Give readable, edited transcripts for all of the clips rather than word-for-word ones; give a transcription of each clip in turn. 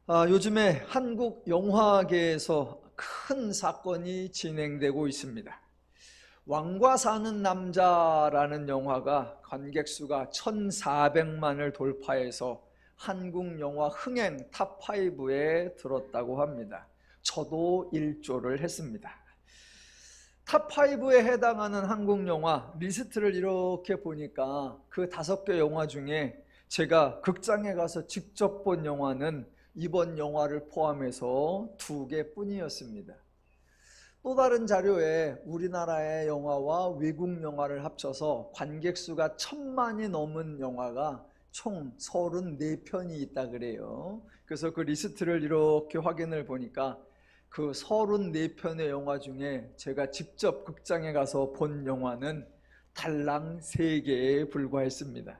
요즘에 한국 영화계에서 큰 사건이 진행되고 있습니다. 왕과 사는 남자라는 영화가 관객 수가 1,400만을 돌파해서 한국 영화 흥행 탑5에 들었다고 합니다. 저도 일조를 했습니다. 탑5에 해당하는 한국 영화 리스트를 이렇게 보니까 그 5개 영화 중에 제가 극장에 가서 직접 본 영화는 이번 영화를 포함해서 2개 뿐이었습니다. 또 다른 자료에 우리나라의 영화와 외국 영화를 합쳐서 관객 수가 1,000만이 넘은 영화가 총 34편이 있다 그래요. 그래서 그 리스트를 이렇게 확인을 보니까 그 34편의 영화 중에 제가 직접 극장에 가서 본 영화는 달랑 3개에 불과했습니다.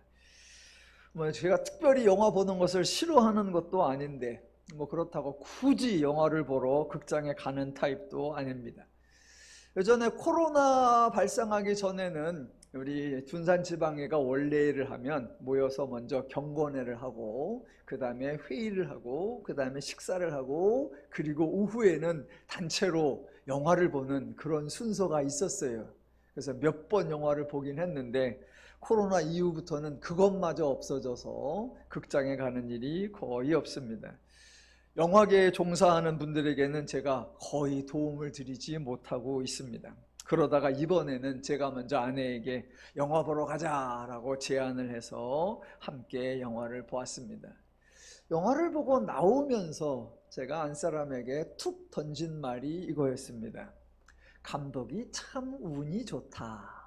제가 특별히 영화 보는 것을 싫어하는 것도 아닌데 그렇다고 굳이 영화를 보러 극장에 가는 타입도 아닙니다. 예전에 코로나 발생하기 전에는 우리 둔산지방회가 원래를 하면 모여서 먼저 경건회를 하고 그 다음에 회의를 하고 그 다음에 식사를 하고 그리고 오후에는 단체로 영화를 보는 그런 순서가 있었어요. 그래서 몇 번 영화를 보긴 했는데 코로나 이후부터는 그것마저 없어져서 극장에 가는 일이 거의 없습니다. 영화계에 종사하는 분들에게는 제가 거의 도움을 드리지 못하고 있습니다. 그러다가 이번에는 제가 먼저 아내에게 영화 보러 가자라고 제안을 해서 함께 영화를 보았습니다. 영화를 보고 나오면서 제가 안사람에게 툭 던진 말이 이거였습니다. 감독이 참 운이 좋다.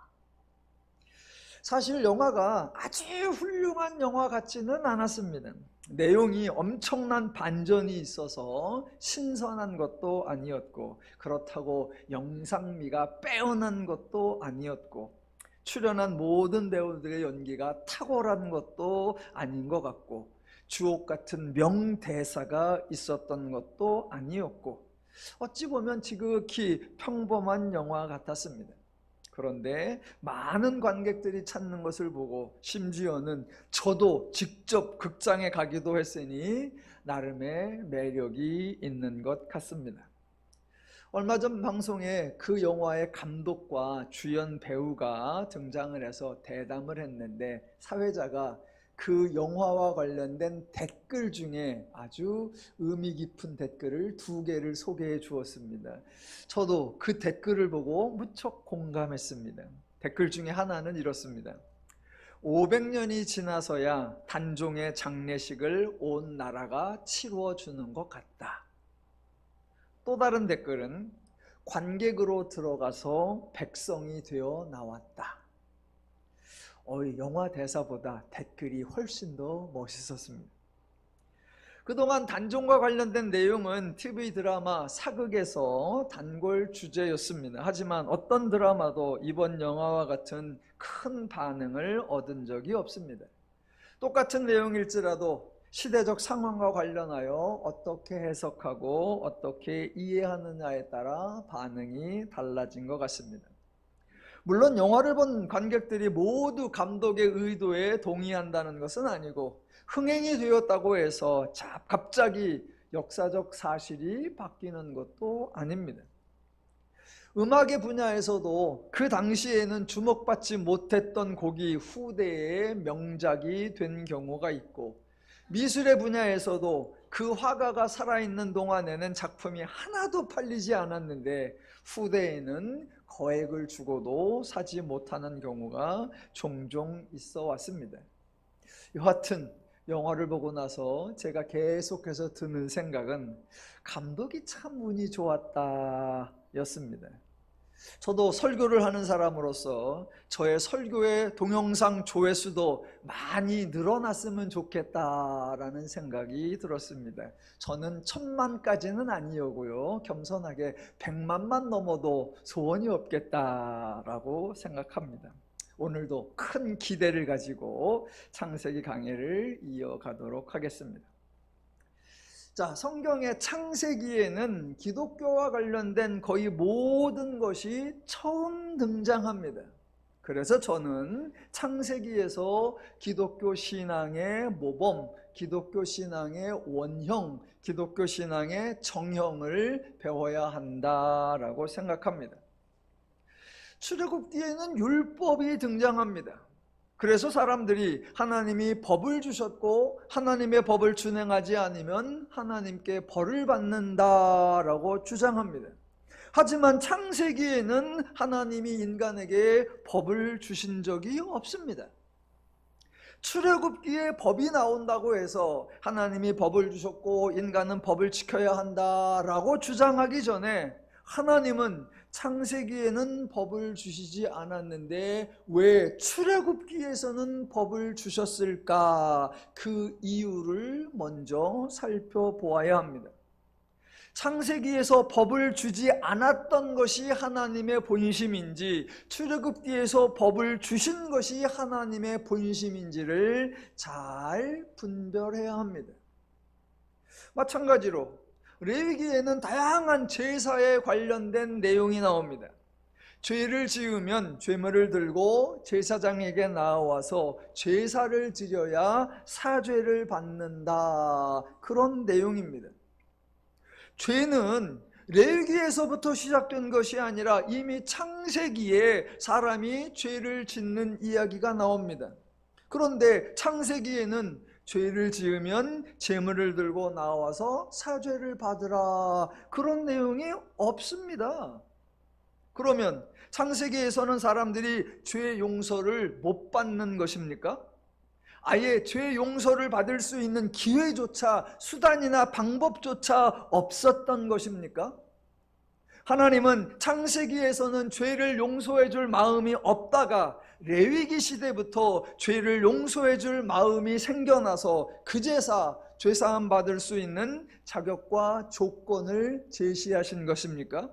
사실 영화가 아주 훌륭한 영화 같지는 않았습니다. 내용이 엄청난 반전이 있어서 신선한 것도 아니었고 그렇다고 영상미가 빼어난 것도 아니었고 출연한 모든 배우들의 연기가 탁월한 것도 아닌 것 같고 주옥 같은 명대사가 있었던 것도 아니었고 어찌 보면 지극히 평범한 영화 같았습니다. 그런데 많은 관객들이 찾는 것을 보고 심지어는 저도 직접 극장에 가기도 했으니 나름의 매력이 있는 것 같습니다. 얼마 전 방송에 그 영화의 감독과 주연 배우가 등장을 해서 대담을 했는데 사회자가 그 영화와 관련된 댓글 중에 아주 의미 깊은 댓글을 2개를 소개해 주었습니다. 저도 그 댓글을 보고 무척 공감했습니다. 댓글 중에 하나는 이렇습니다. 500년이 지나서야 단종의 장례식을 온 나라가 치루어 주는 것 같다. 또 다른 댓글은 관객으로 들어가서 백성이 되어 나왔다. 영화 대사보다 댓글이 훨씬 더 멋있었습니다. 그동안 단종과 관련된 내용은 TV 드라마 사극에서 단골 주제였습니다. 하지만 어떤 드라마도 이번 영화와 같은 큰 반응을 얻은 적이 없습니다. 똑같은 내용일지라도 시대적 상황과 관련하여 어떻게 해석하고 어떻게 이해하느냐에 따라 반응이 달라진 것 같습니다. 물론 영화를 본 관객들이 모두 감독의 의도에 동의한다는 것은 아니고 흥행이 되었다고 해서 갑자기 역사적 사실이 바뀌는 것도 아닙니다. 음악의 분야에서도 그 당시에는 주목받지 못했던 곡이 후대에 명작이 된 경우가 있고 미술의 분야에서도 그 화가가 살아있는 동안에는 작품이 하나도 팔리지 않았는데 후대에는 거액을 주고도 사지 못하는 경우가 종종 있어 왔습니다. 여하튼 영화를 보고 나서 제가 계속해서 드는 생각은 감독이 참 운이 좋았다 였습니다. 저도 설교를 하는 사람으로서 저의 설교의 동영상 조회수도 많이 늘어났으면 좋겠다라는 생각이 들었습니다. 저는 1,000만까지는 아니었고요. 겸손하게 100만만 넘어도 소원이 없겠다라고 생각합니다. 오늘도 큰 기대를 가지고 창세기 강해를 이어가도록 하겠습니다. 자, 성경의 창세기에는 기독교와 관련된 거의 모든 것이 처음 등장합니다. 그래서 저는 창세기에서 기독교 신앙의 모범, 기독교 신앙의 원형, 기독교 신앙의 정형을 배워야 한다라고 생각합니다. 출애굽기에는 율법이 등장합니다. 그래서 사람들이 하나님이 법을 주셨고 하나님의 법을 준행하지 않으면 하나님께 벌을 받는다라고 주장합니다. 하지만 창세기에는 하나님이 인간에게 법을 주신 적이 없습니다. 출애굽기에 법이 나온다고 해서 하나님이 법을 주셨고 인간은 법을 지켜야 한다라고 주장하기 전에 하나님은 창세기에는 법을 주시지 않았는데 왜 출애굽기에서는 법을 주셨을까? 그 이유를 먼저 살펴보아야 합니다. 창세기에서 법을 주지 않았던 것이 하나님의 본심인지 출애굽기에서 법을 주신 것이 하나님의 본심인지를 잘 분별해야 합니다. 마찬가지로 레위기에는 다양한 제사에 관련된 내용이 나옵니다. 죄를 지으면 죄물을 들고 제사장에게 나와서 제사를 드려야 사죄를 받는다, 그런 내용입니다. 죄는 레위기에서부터 시작된 것이 아니라 이미 창세기에 사람이 죄를 짓는 이야기가 나옵니다. 그런데 창세기에는 죄를 지으면 제물을 들고 나와서 사죄를 받으라, 그런 내용이 없습니다. 그러면 창세기에서는 사람들이 죄 용서를 못 받는 것입니까? 아예 죄 용서를 받을 수 있는 기회조차, 수단이나 방법조차 없었던 것입니까? 하나님은 창세기에서는 죄를 용서해 줄 마음이 없다가 레위기 시대부터 죄를 용서해 줄 마음이 생겨나서 그제서 죄사함 받을 수 있는 자격과 조건을 제시하신 것입니까?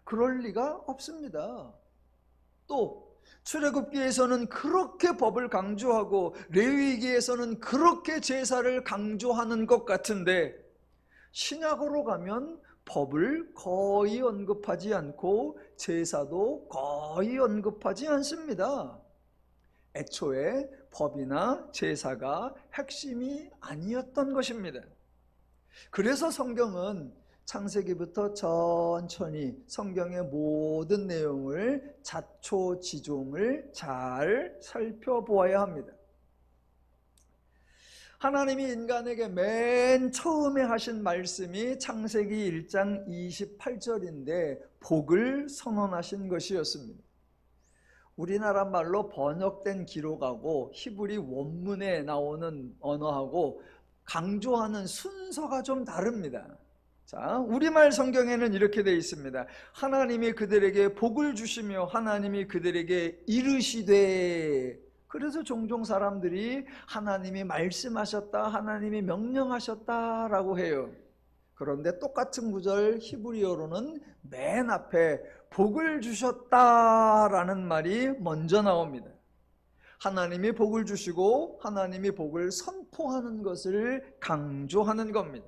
그럴 리가 없습니다. 또 출애굽기에서는 그렇게 법을 강조하고 레위기에서는 그렇게 제사를 강조하는 것 같은데 신약으로 가면 법을 거의 언급하지 않고 제사도 거의 언급하지 않습니다. 애초에 법이나 제사가 핵심이 아니었던 것입니다. 그래서 성경은 창세기부터 천천히 성경의 모든 내용을 자초지종을 잘 살펴보아야 합니다. 하나님이 인간에게 맨 처음에 하신 말씀이 창세기 1장 28절인데 복을 선언하신 것이었습니다. 우리나라 말로 번역된 기록하고 히브리 원문에 나오는 언어하고 강조하는 순서가 좀 다릅니다. 자, 우리말 성경에는 이렇게 되어 있습니다. 하나님이 그들에게 복을 주시며 하나님이 그들에게 이르시되. 그래서 종종 사람들이 하나님이 말씀하셨다, 하나님이 명령하셨다라고 해요. 그런데 똑같은 구절 히브리어로는 맨 앞에 복을 주셨다라는 말이 먼저 나옵니다. 하나님이 복을 주시고 하나님이 복을 선포하는 것을 강조하는 겁니다.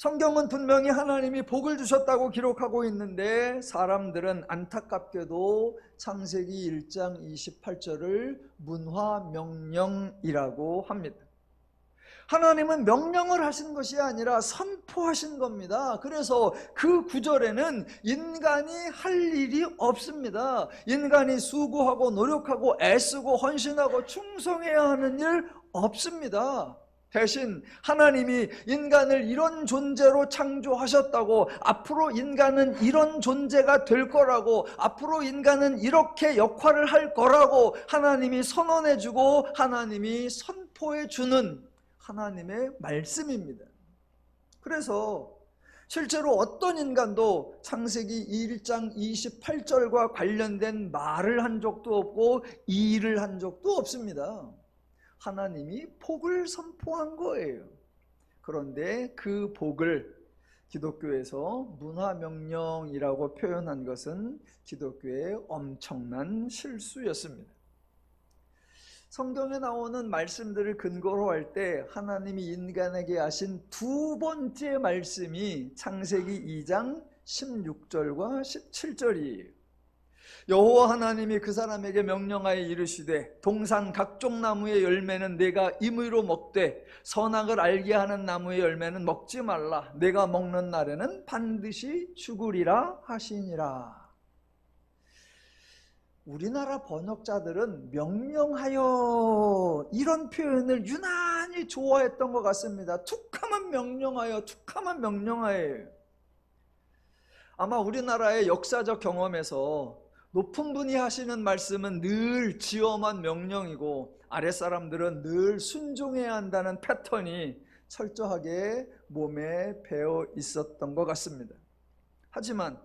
성경은 분명히 하나님이 복을 주셨다고 기록하고 있는데 사람들은 안타깝게도 창세기 1장 28절을 문화명령이라고 합니다. 하나님은 명령을 하신 것이 아니라 선포하신 겁니다. 그래서 그 구절에는 인간이 할 일이 없습니다. 인간이 수고하고 노력하고 애쓰고 헌신하고 충성해야 하는 일 없습니다. 대신 하나님이 인간을 이런 존재로 창조하셨다고, 앞으로 인간은 이런 존재가 될 거라고, 앞으로 인간은 이렇게 역할을 할 거라고 하나님이 선언해주고 하나님이 선포해주는 하나님의 말씀입니다. 그래서 실제로 어떤 인간도 창세기 1장 28절과 관련된 말을 한 적도 없고 일을 한 적도 없습니다. 하나님이 복을 선포한 거예요. 그런데 그 복을 기독교에서 문화명령이라고 표현한 것은 기독교의 엄청난 실수였습니다. 성경에 나오는 말씀들을 근거로 할 때 하나님이 인간에게 하신 두 번째 말씀이 창세기 2장 16절과 17절이에요. 여호와 하나님이 그 사람에게 명령하여 이르시되 동산 각종 나무의 열매는 내가 임의로 먹되 선악을 알게 하는 나무의 열매는 먹지 말라. 내가 먹는 날에는 반드시 죽으리라 하시니라. 우리나라 번역자들은 명령하여 이런 표현을 유난히 좋아했던 것 같습니다. 툭하면 명령하여, 툭하면 명령하여. 아마 우리나라의 역사적 경험에서 높은 분이 하시는 말씀은 늘 지엄한 명령이고 아랫사람들은 늘 순종해야 한다는 패턴이 철저하게 몸에 배어 있었던 것 같습니다. 하지만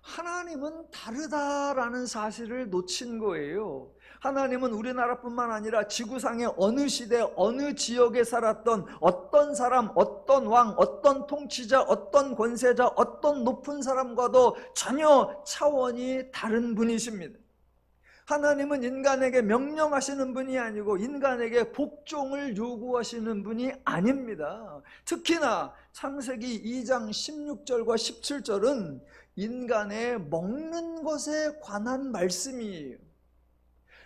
하나님은 다르다라는 사실을 놓친 거예요. 하나님은 우리나라뿐만 아니라 지구상의 어느 시대 어느 지역에 살았던 어떤 사람, 어떤 왕, 어떤 통치자, 어떤 권세자, 어떤 높은 사람과도 전혀 차원이 다른 분이십니다. 하나님은 인간에게 명령하시는 분이 아니고 인간에게 복종을 요구하시는 분이 아닙니다. 특히나 창세기 2장 16절과 17절은 인간의 먹는 것에 관한 말씀이에요.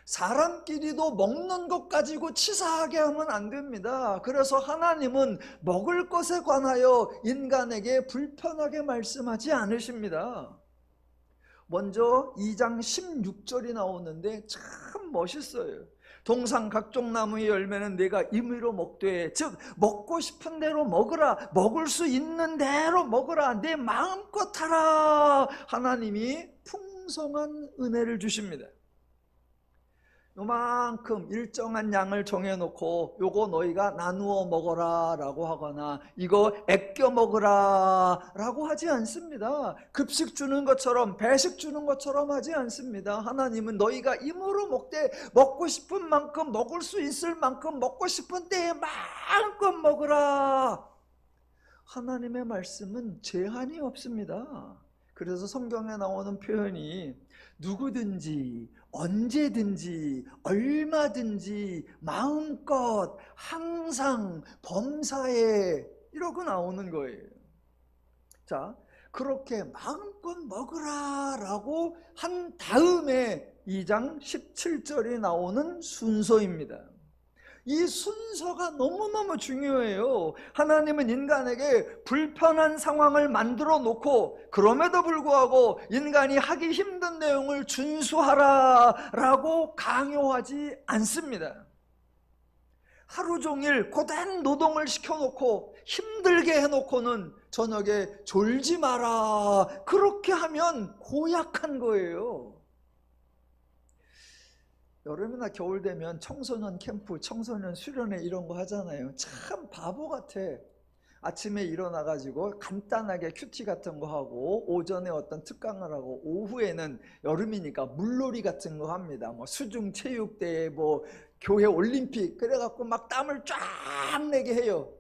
사람끼리도 먹는 것 가지고 치사하게 하면 안 됩니다. 그래서 하나님은 먹을 것에 관하여 인간에게 불편하게 말씀하지 않으십니다. 먼저 2장 16절이 나오는데 참 멋있어요. 동산 각종 나무의 열매는 내가 임의로 먹되, 즉 먹고 싶은 대로 먹으라, 먹을 수 있는 대로 먹으라, 내 마음껏 하라. 하나님이 풍성한 은혜를 주십니다. 요만큼 일정한 양을 정해놓고 요거 너희가 나누어 먹어라 라고 하거나 이거 아껴 먹으라 라고 하지 않습니다. 급식 주는 것처럼 배식 주는 것처럼 하지 않습니다. 하나님은 너희가 임으로 먹되 먹고 싶은 만큼 먹을 수 있을 만큼 먹고 싶은 때에 마음껏 먹으라. 하나님의 말씀은 제한이 없습니다. 그래서 성경에 나오는 표현이 누구든지 언제든지 얼마든지 마음껏 항상 범사에 이러고 나오는 거예요. 자, 그렇게 마음껏 먹으라 라고 한 다음에 2장 17절이 나오는 순서입니다. 이 순서가 너무너무 중요해요. 하나님은 인간에게 불편한 상황을 만들어 놓고 그럼에도 불구하고 인간이 하기 힘든 내용을 준수하라 라고 강요하지 않습니다. 하루 종일 고된 노동을 시켜놓고 힘들게 해놓고는 저녁에 졸지 마라 그렇게 하면 고약한 거예요. 여름이나 겨울 되면 청소년 캠프, 청소년 수련회 이런 거 하잖아요. 참 바보 같아. 아침에 일어나가지고 간단하게 큐티 같은 거 하고 오전에 어떤 특강을 하고 오후에는 여름이니까 물놀이 같은 거 합니다. 뭐 수중 체육대회, 뭐 교회 올림픽 그래갖고 막 땀을 쫙 내게 해요.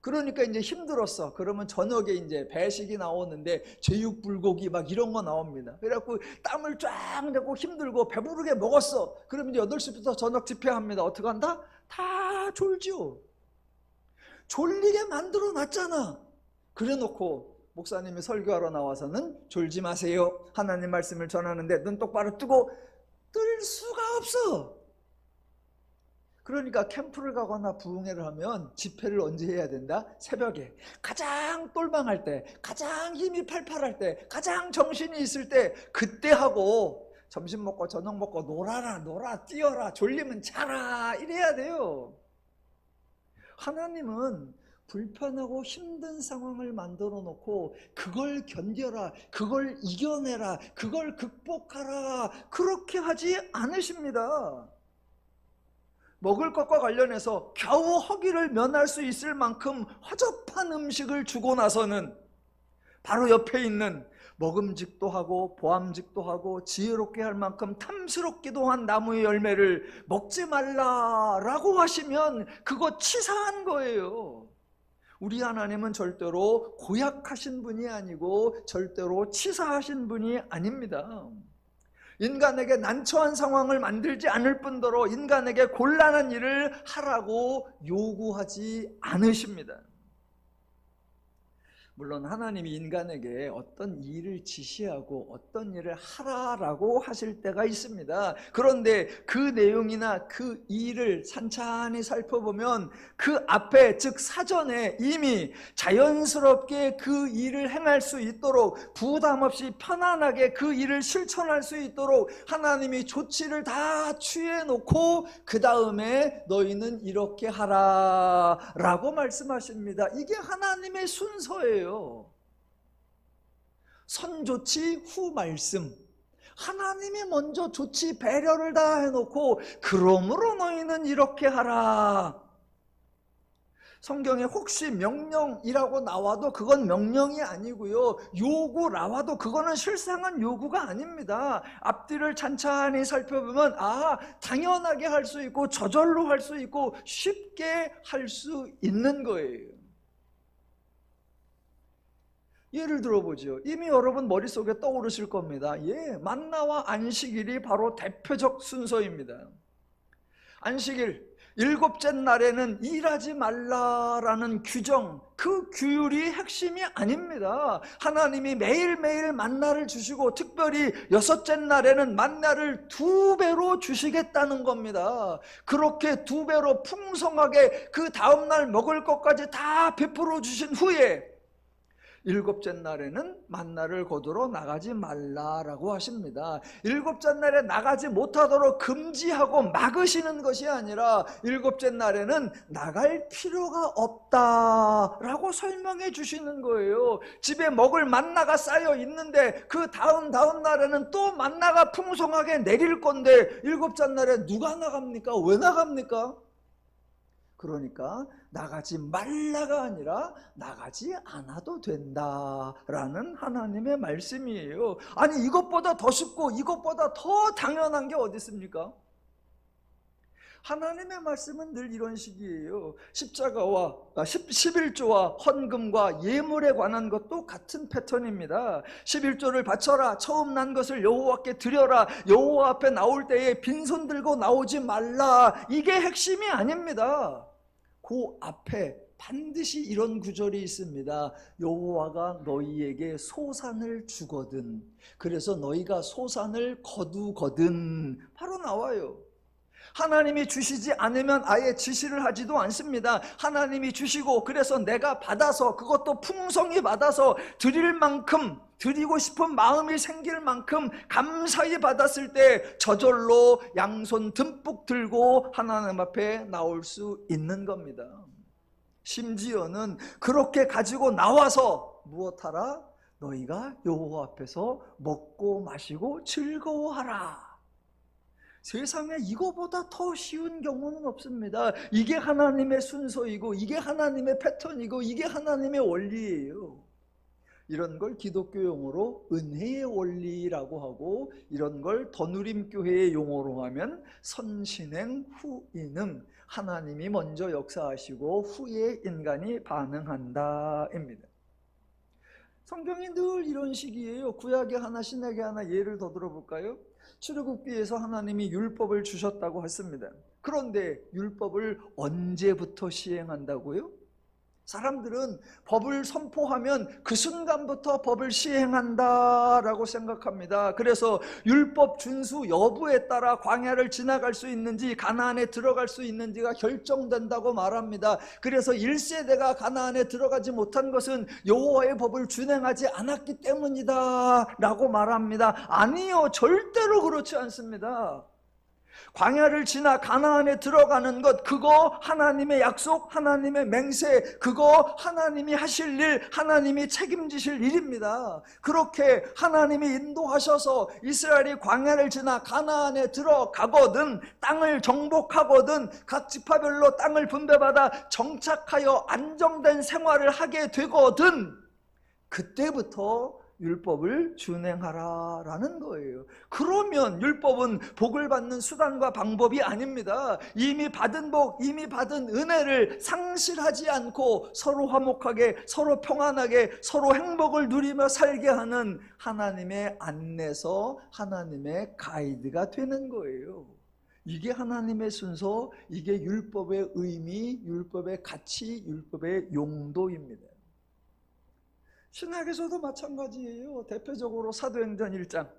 그러니까 이제 힘들었어. 그러면 저녁에 이제 배식이 나오는데 제육 불고기 막 이런 거 나옵니다. 그래갖고 땀을 쫙 내고 힘들고 배부르게 먹었어. 그러면 이제 8시부터 저녁 집회합니다. 어떻게 한다? 다 졸지요. 졸리게 만들어 놨잖아. 그래 놓고 목사님이 설교하러 나와서는 졸지 마세요. 하나님 말씀을 전하는데 눈 똑바로 뜨고 뜰 수가 없어. 그러니까 캠프를 가거나 부흥회를 하면 집회를 언제 해야 된다? 새벽에 가장 똘망할 때, 가장 힘이 팔팔할 때, 가장 정신이 있을 때 그때 하고 점심 먹고 저녁 먹고 놀아라, 놀아, 뛰어라, 졸리면 자라 이래야 돼요. 하나님은 불편하고 힘든 상황을 만들어 놓고 그걸 견뎌라, 그걸 이겨내라, 그걸 극복하라 그렇게 하지 않으십니다. 먹을 것과 관련해서 겨우 허기를 면할 수 있을 만큼 허접한 음식을 주고 나서는 바로 옆에 있는 먹음직도 하고 보암직도 하고 지혜롭게 할 만큼 탐스럽기도 한 나무의 열매를 먹지 말라라고 하시면 그거 치사한 거예요. 우리 하나님은 절대로 고약하신 분이 아니고 절대로 치사하신 분이 아닙니다. 인간에게 난처한 상황을 만들지 않을 뿐더러 인간에게 곤란한 일을 하라고 요구하지 않으십니다. 물론 하나님이 인간에게 어떤 일을 지시하고 어떤 일을 하라라고 하실 때가 있습니다. 그런데 그 내용이나 그 일을 찬찬히 살펴보면 그 앞에, 즉 사전에 이미 자연스럽게 그 일을 행할 수 있도록, 부담 없이 편안하게 그 일을 실천할 수 있도록 하나님이 조치를 다 취해 놓고 그 다음에 너희는 이렇게 하라 라고 말씀하십니다. 이게 하나님의 순서예요. 선조치 후 말씀. 하나님이 먼저 조치 배려를 다 해놓고 그러므로 너희는 이렇게 하라. 성경에 혹시 명령이라고 나와도 그건 명령이 아니고요, 요구 나와도 그거는 실상은 요구가 아닙니다. 앞뒤를 찬찬히 살펴보면 당연하게 할 수 있고 저절로 할 수 있고 쉽게 할 수 있는 거예요. 예를 들어보죠. 이미 여러분 머릿속에 떠오르실 겁니다. 만나와 안식일이 바로 대표적 순서입니다. 안식일, 일곱째 날에는 일하지 말라라는 규정, 그 규율이 핵심이 아닙니다. 하나님이 매일매일 만나를 주시고 특별히 여섯째 날에는 만나를 2배로 주시겠다는 겁니다. 그렇게 2배로 풍성하게 그 다음날 먹을 것까지 다 베풀어 주신 후에 일곱째 날에는 만나를 거두러 나가지 말라라고 하십니다. 일곱째 날에 나가지 못하도록 금지하고 막으시는 것이 아니라 일곱째 날에는 나갈 필요가 없다라고 설명해 주시는 거예요. 집에 먹을 만나가 쌓여 있는데 그 다음 날에는 또 만나가 풍성하게 내릴 건데 일곱째 날에 누가 나갑니까? 왜 나갑니까? 그러니까 나가지 말라가 아니라 나가지 않아도 된다라는 하나님의 말씀이에요. 아니, 이것보다 더 쉽고 이것보다 더 당연한 게 어디 있습니까? 하나님의 말씀은 늘 이런 식이에요. 십자가와 11조와 헌금과 예물에 관한 것도 같은 패턴입니다. 11조를 바쳐라, 처음 난 것을 여호와께 드려라, 여호와 앞에 나올 때에 빈손 들고 나오지 말라, 이게 핵심이 아닙니다. 그 앞에 반드시 이런 구절이 있습니다. 여호와가 너희에게 소산을 주거든, 그래서 너희가 소산을 거두거든, 바로 나와요. 하나님이 주시지 않으면 아예 지시를 하지도 않습니다. 하나님이 주시고 그래서 내가 받아서, 그것도 풍성히 받아서 드릴 만큼, 드리고 싶은 마음이 생길 만큼 감사히 받았을 때 저절로 양손 듬뿍 들고 하나님 앞에 나올 수 있는 겁니다. 심지어는 그렇게 가지고 나와서 무엇하라? 너희가 여호와 앞에서 먹고 마시고 즐거워하라. 세상에 이거보다 더 쉬운 경우는 없습니다. 이게 하나님의 순서이고 이게 하나님의 패턴이고 이게 하나님의 원리예요. 이런 걸 기독교 용어로 은혜의 원리라고 하고, 이런 걸 더누림교회의 용어로 하면 선신행 후인응, 하나님이 먼저 역사하시고 후에 인간이 반응한다입니다. 성경이 늘 이런 식이에요. 구약에 하나 신약에 하나 예를 더 들어볼까요? 출애굽기에서 하나님이 율법을 주셨다고 했습니다. 그런데 율법을 언제부터 시행한다고요? 사람들은 법을 선포하면 그 순간부터 법을 시행한다라고 생각합니다. 그래서 율법 준수 여부에 따라 광야를 지나갈 수 있는지 가나안에 들어갈 수 있는지가 결정된다고 말합니다. 그래서 1세대가 가나안에 들어가지 못한 것은 여호와의 법을 준행하지 않았기 때문이다 라고 말합니다. 아니요, 절대로 그렇지 않습니다. 광야를 지나 가나안에 들어가는 것, 그거 하나님의 약속, 하나님의 맹세, 그거 하나님이 하실 일, 하나님이 책임지실 일입니다. 그렇게 하나님이 인도하셔서 이스라엘이 광야를 지나 가나안에 들어가거든, 땅을 정복하거든, 각 지파별로 땅을 분배받아 정착하여 안정된 생활을 하게 되거든, 그때부터 율법을 준행하라라는 거예요. 그러면 율법은 복을 받는 수단과 방법이 아닙니다. 이미 받은 복, 이미 받은 은혜를 상실하지 않고 서로 화목하게, 서로 평안하게, 서로 행복을 누리며 살게 하는 하나님의 안내서, 하나님의 가이드가 되는 거예요. 이게 하나님의 순서, 이게 율법의 의미, 율법의 가치, 율법의 용도입니다. 신학에서도 마찬가지예요. 대표적으로 사도행전 1장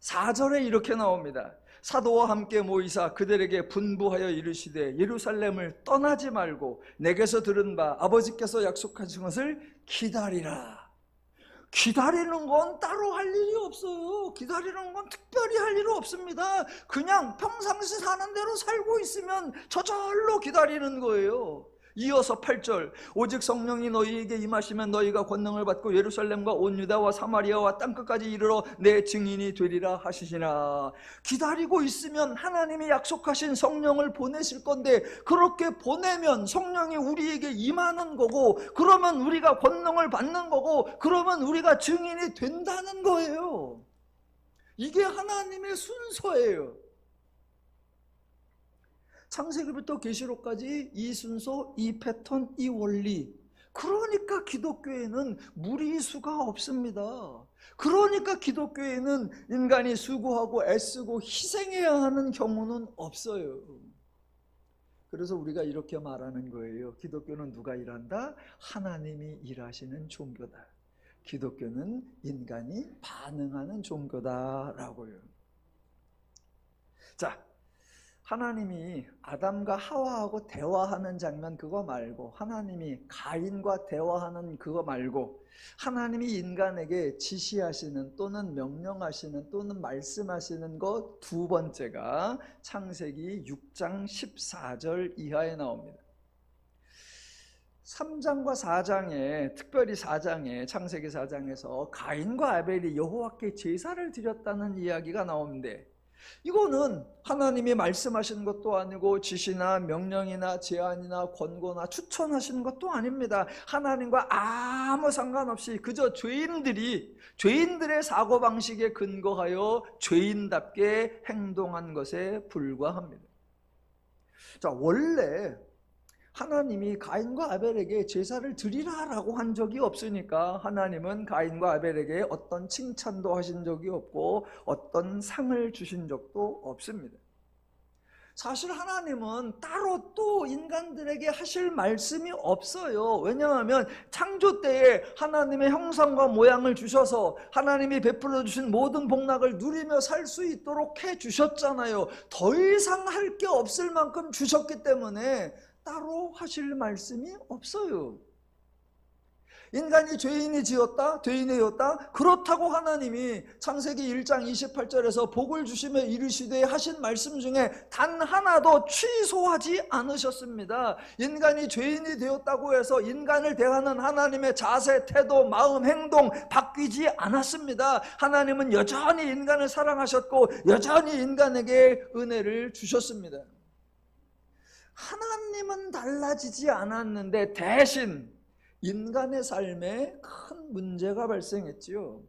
4절에 이렇게 나옵니다. 사도와 함께 모이사 그들에게 분부하여 이르시되 예루살렘을 떠나지 말고 내게서 들은 바 아버지께서 약속하신 것을 기다리라. 기다리는 건 따로 할 일이 없어요. 기다리는 건 특별히 할 일이 없습니다. 그냥 평상시 사는 대로 살고 있으면 저절로 기다리는 거예요. 이어서 8절 오직 성령이 너희에게 임하시면 너희가 권능을 받고 예루살렘과 온 유다와 사마리아와 땅끝까지 이르러 내 증인이 되리라 하시시나. 기다리고 있으면 하나님이 약속하신 성령을 보내실 건데 그렇게 보내면 성령이 우리에게 임하는 거고 그러면 우리가 권능을 받는 거고 그러면 우리가 증인이 된다는 거예요. 이게 하나님의 순서예요. 창세기부터 계시록까지 이 순서, 이 패턴, 이 원리. 그러니까 기독교에는 무리수가 없습니다. 그러니까 기독교에는 인간이 수고하고 애쓰고 희생해야 하는 경우는 없어요. 그래서 우리가 이렇게 말하는 거예요. 기독교는 누가 일한다? 하나님이 일하시는 종교다. 기독교는 인간이 반응하는 종교다라고요. 자, 하나님이 아담과 하와하고 대화하는 장면 그거 말고, 하나님이 가인과 대화하는 그거 말고, 하나님이 인간에게 지시하시는 또는 명령하시는 또는 말씀하시는 것 두 번째가 창세기 6장 14절 이하에 나옵니다. 3장과 4장에, 특별히 4장에, 창세기 4장에서 가인과 아벨이 여호와께 제사를 드렸다는 이야기가 나오는데, 이거는 하나님이 말씀하시는 것도 아니고 지시나 명령이나 제안이나 권고나 추천하시는 것도 아닙니다. 하나님과 아무 상관없이 그저 죄인들의 사고방식에 근거하여 죄인답게 행동한 것에 불과합니다. 자, 원래 하나님이 가인과 아벨에게 제사를 드리라라고 한 적이 없으니까 하나님은 가인과 아벨에게 어떤 칭찬도 하신 적이 없고 어떤 상을 주신 적도 없습니다. 사실 하나님은 따로 또 인간들에게 하실 말씀이 없어요. 왜냐하면 창조 때에 하나님의 형상과 모양을 주셔서 하나님이 베풀어 주신 모든 복락을 누리며 살 수 있도록 해 주셨잖아요. 더 이상 할 게 없을 만큼 주셨기 때문에 따로 하실 말씀이 없어요. 인간이 죄인이 지었다, 죄인이 되었다. 그렇다고 하나님이 창세기 1장 28절에서 복을 주시며 이르시되 하신 말씀 중에 단 하나도 취소하지 않으셨습니다. 인간이 죄인이 되었다고 해서 인간을 대하는 하나님의 자세, 태도, 마음, 행동 바뀌지 않았습니다. 하나님은 여전히 인간을 사랑하셨고 여전히 인간에게 은혜를 주셨습니다. 하나님은 달라지지 않았는데 대신 인간의 삶에 큰 문제가 발생했지요.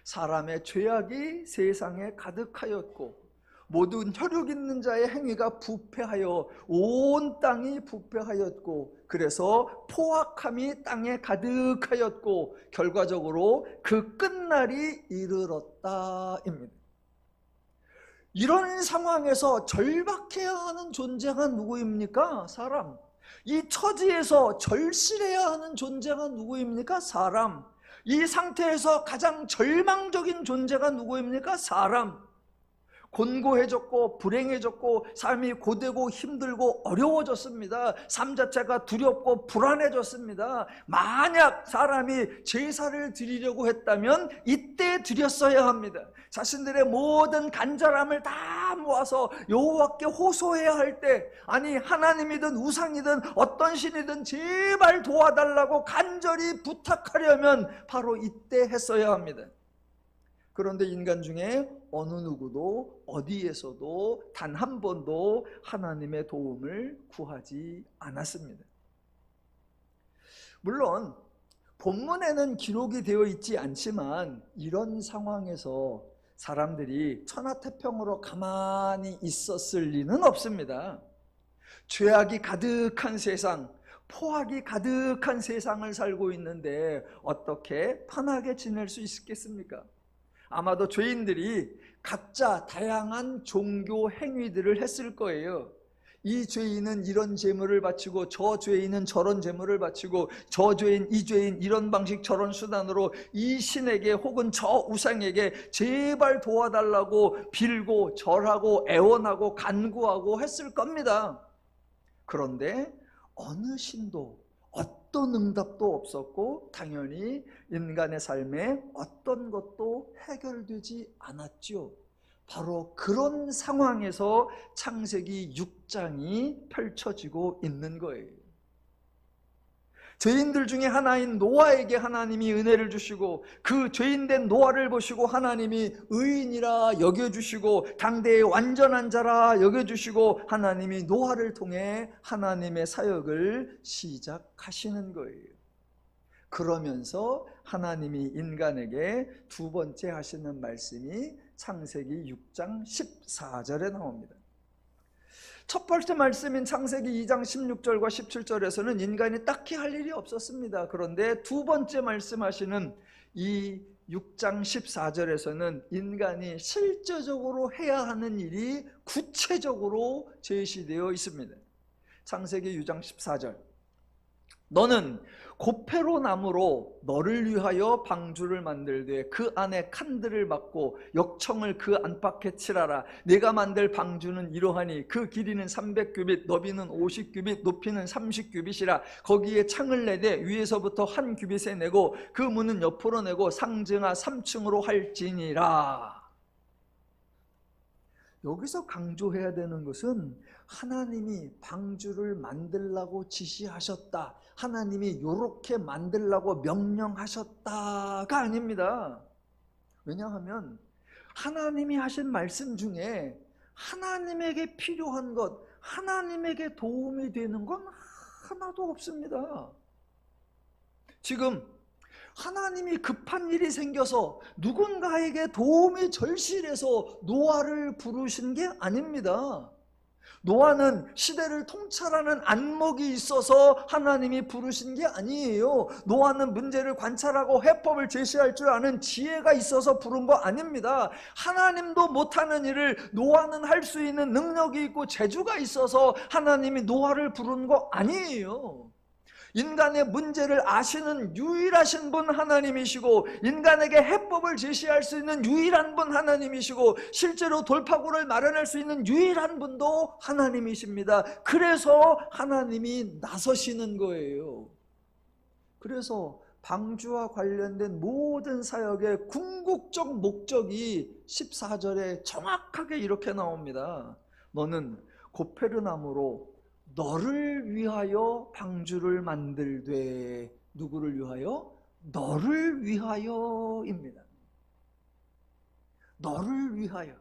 사람의 죄악이 세상에 가득하였고 모든 혈육 있는 자의 행위가 부패하여 온 땅이 부패하였고 그래서 포악함이 땅에 가득하였고 결과적으로 그 끝날이 이르렀다입니다. 이런 상황에서 절박해야 하는 존재가 누구입니까? 사람. 이 처지에서 절실해야 하는 존재가 누구입니까? 사람. 이 상태에서 가장 절망적인 존재가 누구입니까? 사람. 곤고해졌고 불행해졌고 삶이 고되고 힘들고 어려워졌습니다. 삶 자체가 두렵고 불안해졌습니다. 만약 사람이 제사를 드리려고 했다면 이때 드렸어야 합니다. 자신들의 모든 간절함을 다 모아서 여호와께 호소해야 할 때, 아니 하나님이든 우상이든 어떤 신이든 제발 도와달라고 간절히 부탁하려면 바로 이때 했어야 합니다. 그런데 인간 중에 어느 누구도 어디에서도 단 한 번도 하나님의 도움을 구하지 않았습니다. 물론 본문에는 기록이 되어 있지 않지만 이런 상황에서 사람들이 천하태평으로 가만히 있었을 리는 없습니다. 죄악이 가득한 세상, 포악이 가득한 세상을 살고 있는데 어떻게 편하게 지낼 수 있겠습니까? 아마도 죄인들이 각자 다양한 종교 행위들을 했을 거예요. 이 죄인은 이런 제물을 바치고 저 죄인은 저런 제물을 바치고 저 죄인 이 죄인 이런 방식 저런 수단으로 이 신에게 혹은 저 우상에게 제발 도와달라고 빌고 절하고 애원하고 간구하고 했을 겁니다. 그런데 어느 신도 어떤 응답도 없었고 당연히 인간의 삶에 어떤 것도 해결되지 않았죠. 바로 그런 상황에서 창세기 6장이 펼쳐지고 있는 거예요. 죄인들 중에 하나인 노아에게 하나님이 은혜를 주시고 그 죄인된 노아를 보시고 하나님이 의인이라 여겨주시고 당대의 완전한 자라 여겨주시고 하나님이 노아를 통해 하나님의 사역을 시작하시는 거예요. 그러면서 하나님이 인간에게 두 번째 하시는 말씀이 창세기 6장 14절에 나옵니다. 첫 번째 말씀인 창세기 2장 16절과 17절에서는 인간이 딱히 할 일이 없었습니다. 그런데 두 번째 말씀하시는 이 6장 14절에서는 인간이 실제적으로 해야 하는 일이 구체적으로 제시되어 있습니다. 창세기 6장 14절, 너는 고페로 나무로 너를 위하여 방주를 만들되 그 안에 칸들을 막고 역청을 그 안팎에 칠하라. 내가 만들 방주는 이러하니 그 길이는 300규빗 너비는 50규빗 높이는 30규빗이라. 거기에 창을 내되 위에서부터 한 규빗에 내고 그 문은 옆으로 내고 상증하 3층으로 할지니라. 여기서 강조해야 되는 것은 하나님이 방주를 만들라고 지시하셨다, 하나님이 이렇게 만들라고 명령하셨다가 아닙니다. 왜냐하면 하나님이 하신 말씀 중에 하나님에게 필요한 것, 하나님에게 도움이 되는 건 하나도 없습니다. 지금 하나님이 급한 일이 생겨서 누군가에게 도움이 절실해서 노아를 부르신 게 아닙니다. 노아는 시대를 통찰하는 안목이 있어서 하나님이 부르신 게 아니에요. 노아는 문제를 관찰하고 해법을 제시할 줄 아는 지혜가 있어서 부른 거 아닙니다. 하나님도 못하는 일을 노아는 할 수 있는 능력이 있고 재주가 있어서 하나님이 노아를 부른 거 아니에요. 인간의 문제를 아시는 유일하신 분 하나님이시고 인간에게 해법을 제시할 수 있는 유일한 분 하나님이시고 실제로 돌파구를 마련할 수 있는 유일한 분도 하나님이십니다. 그래서 하나님이 나서시는 거예요. 그래서 방주와 관련된 모든 사역의 궁극적 목적이 14절에 정확하게 이렇게 나옵니다. 너는 고페르나무로 너를 위하여 방주를 만들되. 누구를 위하여? 너를 위하여입니다. 너를 위하여.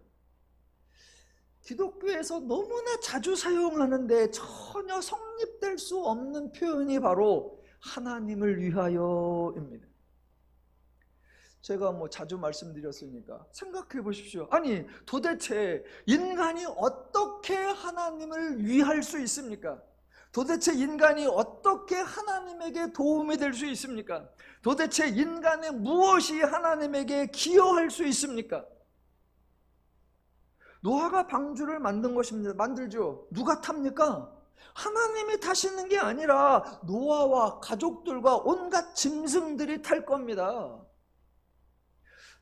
기독교에서 너무나 자주 사용하는데 전혀 성립될 수 없는 표현이 바로 하나님을 위하여입니다. 제가 자주 말씀드렸으니까 생각해 보십시오. 아니 도대체 인간이 어떻게 하나님을 위할 수 있습니까? 도대체 인간이 어떻게 하나님에게 도움이 될 수 있습니까? 도대체 인간의 무엇이 하나님에게 기여할 수 있습니까? 노아가 방주를 만든 것입니다. 만들죠. 누가 탑니까? 하나님이 타시는 게 아니라 노아와 가족들과 온갖 짐승들이 탈 겁니다.